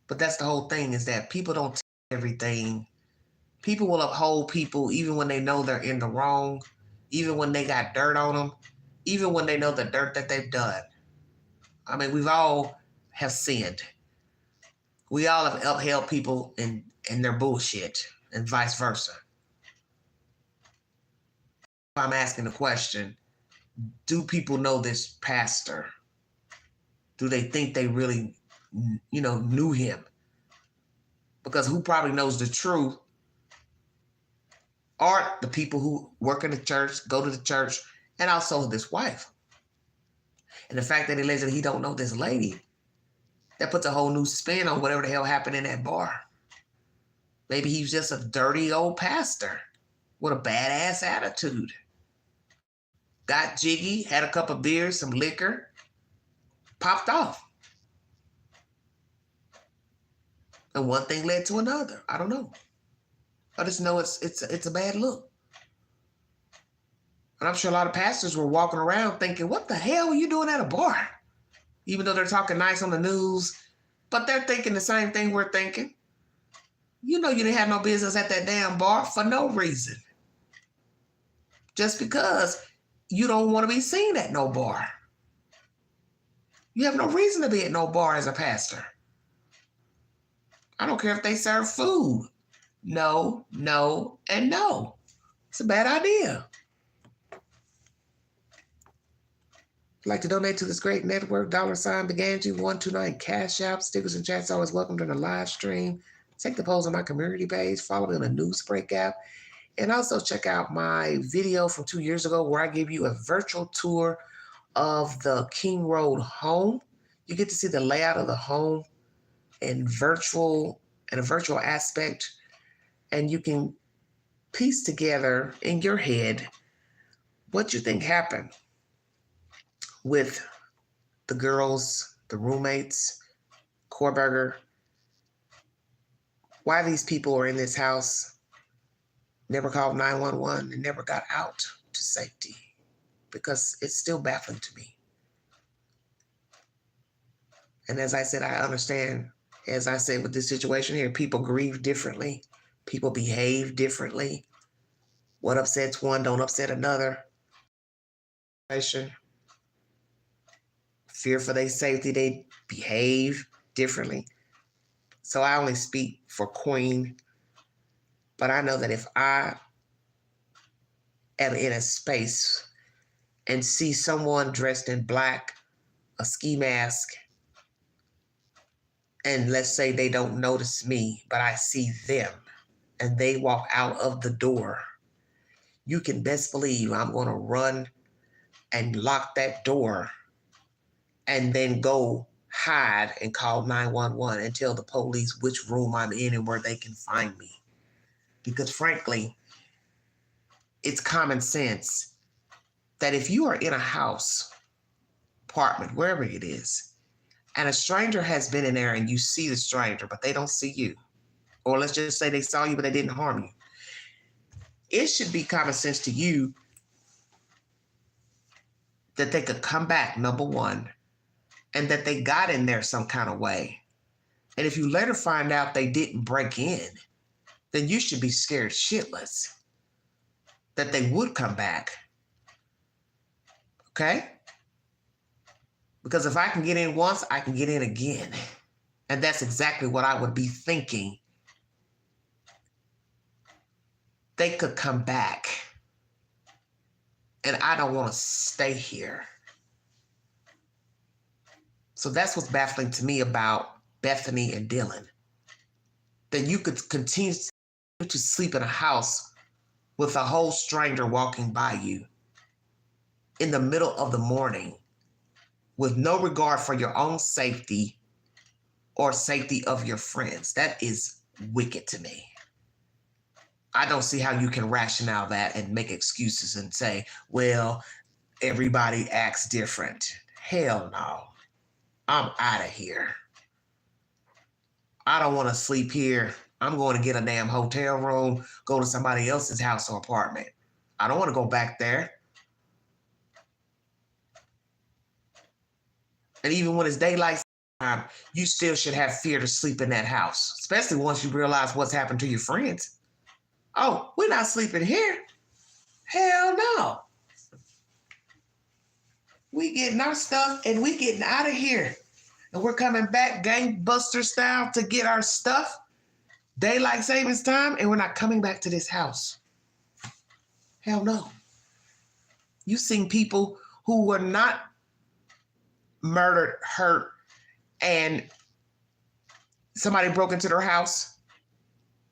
But that's the whole thing, is that people don't tell everything. People will uphold people even when they know they're in the wrong, even when they got dirt on them, even when they know the dirt that they've done. I mean, we've all have sinned. We all have upheld people in their bullshit and vice versa. I'm asking the question, do people know this pastor? Do they think they really, knew him? Because who probably knows the truth are the people who work in the church, go to the church, and also this wife. And the fact that allegedly he don't know this lady, that puts a whole new spin on whatever the hell happened in that bar. Maybe he's just a dirty old pastor with a badass attitude. Got jiggy, had a couple of beers, some liquor, popped off. And one thing led to another. I don't know. I just know it's a bad look. And I'm sure a lot of pastors were walking around thinking, what the hell are you doing at a bar? Even though they're talking nice on the news, but they're thinking the same thing we're thinking. You know you didn't have no business at that damn bar for no reason. Just because you don't want to be seen at no bar. You have no reason to be at no bar as a pastor. I don't care if they serve food. No, no, and no. It's a bad idea. If you'd like to donate to this great network, $Began129 Cash App, stickers and chats always welcome during the live stream. Check the polls on my community page, follow me on the Newsbreak app, and also check out my video from 2 years ago where I gave you a virtual tour of the King Road home. You get to see the layout of the home in a virtual aspect, and you can piece together in your head what you think happened with the girls, the roommates, Korberger, why these people are in this house, never called 911 and never got out to safety, because it's still baffling to me. And as I said, I understand, as I said with this situation here, people grieve differently. People behave differently. What upsets one don't upset another. Fear for their safety, they behave differently. So I only speak for Queen, but I know that if I am in a space and see someone dressed in black, a ski mask, and let's say they don't notice me, but I see them and they walk out of the door, you can best believe I'm going to run and lock that door and then go hide and call 911 and tell the police which room I'm in and where they can find me. Because frankly, it's common sense that if you are in a house, apartment, wherever it is, and a stranger has been in there and you see the stranger, but they don't see you, or let's just say they saw you, but they didn't harm you, it should be common sense to you that they could come back, number one, and that they got in there some kind of way. And if you later find out they didn't break in, then you should be scared shitless that they would come back. Okay? Because if I can get in once, I can get in again. And that's exactly what I would be thinking. They could come back. And I don't want to stay here. So that's what's baffling to me about Bethany and Dylan. That you could continue to sleep in a house with a whole stranger walking by you in the middle of the morning with no regard for your own safety or safety of your friends. That is wicked to me. I don't see how you can rationale that and make excuses and say, well, everybody acts different. Hell no. I'm out of here. I don't want to sleep here. I'm going to get a damn hotel room, go to somebody else's house or apartment. I don't want to go back there. And even when it's daylight, time, you still should have fear to sleep in that house, especially once you realize what's happened to your friends. Oh, we're not sleeping here. Hell no. We getting our stuff and we getting out of here. And we're coming back gangbuster style to get our stuff. Daylight savings time, and we're not coming back to this house. Hell no. You've seen people who were not murdered, hurt, and somebody broke into their house.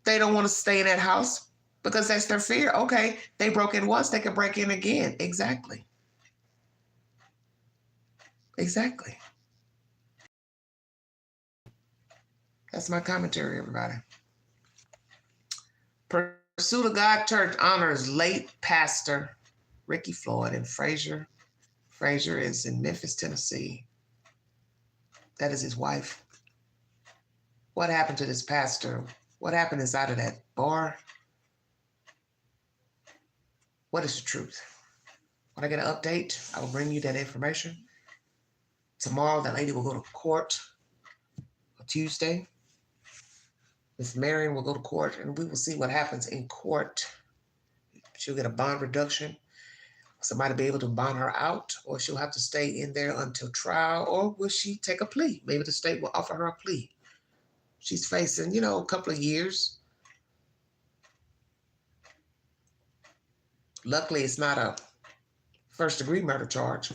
They don't want to stay in that house because that's their fear. Okay, they broke in once, they can break in again. Exactly. Exactly. That's my commentary, everybody. Pursuit of God Church honors late pastor Ricky Floyd in Frazier. Frazier is in Memphis, Tennessee. That is his wife. What happened to this pastor? What happened inside of that bar? What is the truth? When I get an update, I will bring you that information. Tomorrow, that lady will go to court. On Tuesday, Miss Marion will go to court, and we will see what happens in court. She'll get a bond reduction. Somebody be able to bond her out, or she'll have to stay in there until trial, or will she take a plea? Maybe the state will offer her a plea. She's facing, a couple of years. Luckily, it's not a first-degree murder charge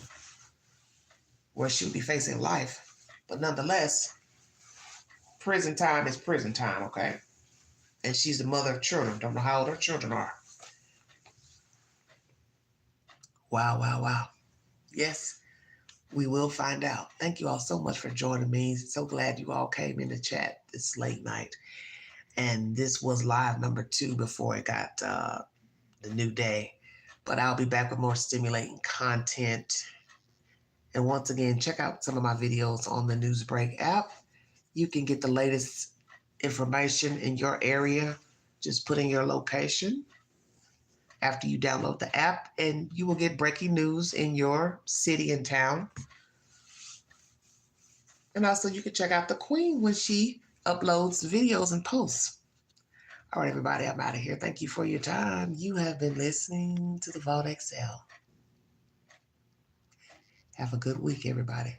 where she'll be facing life. But nonetheless, prison time is prison time, okay? And she's the mother of children. Don't know how old her children are. Wow, wow, wow. Yes, we will find out. Thank you all so much for joining me. So glad you all came in the chat this late night. And this was live number 2 before it got the new day. But I'll be back with more stimulating content. And once again, check out some of my videos on the Newsbreak app. You can get the latest information in your area. Just put in your location after you download the app, and you will get breaking news in your city and town. And also, you can check out the Queen when she uploads videos and posts. All right, everybody, I'm out of here. Thank you for your time. You have been listening to the Vault XL. Have a good week, everybody.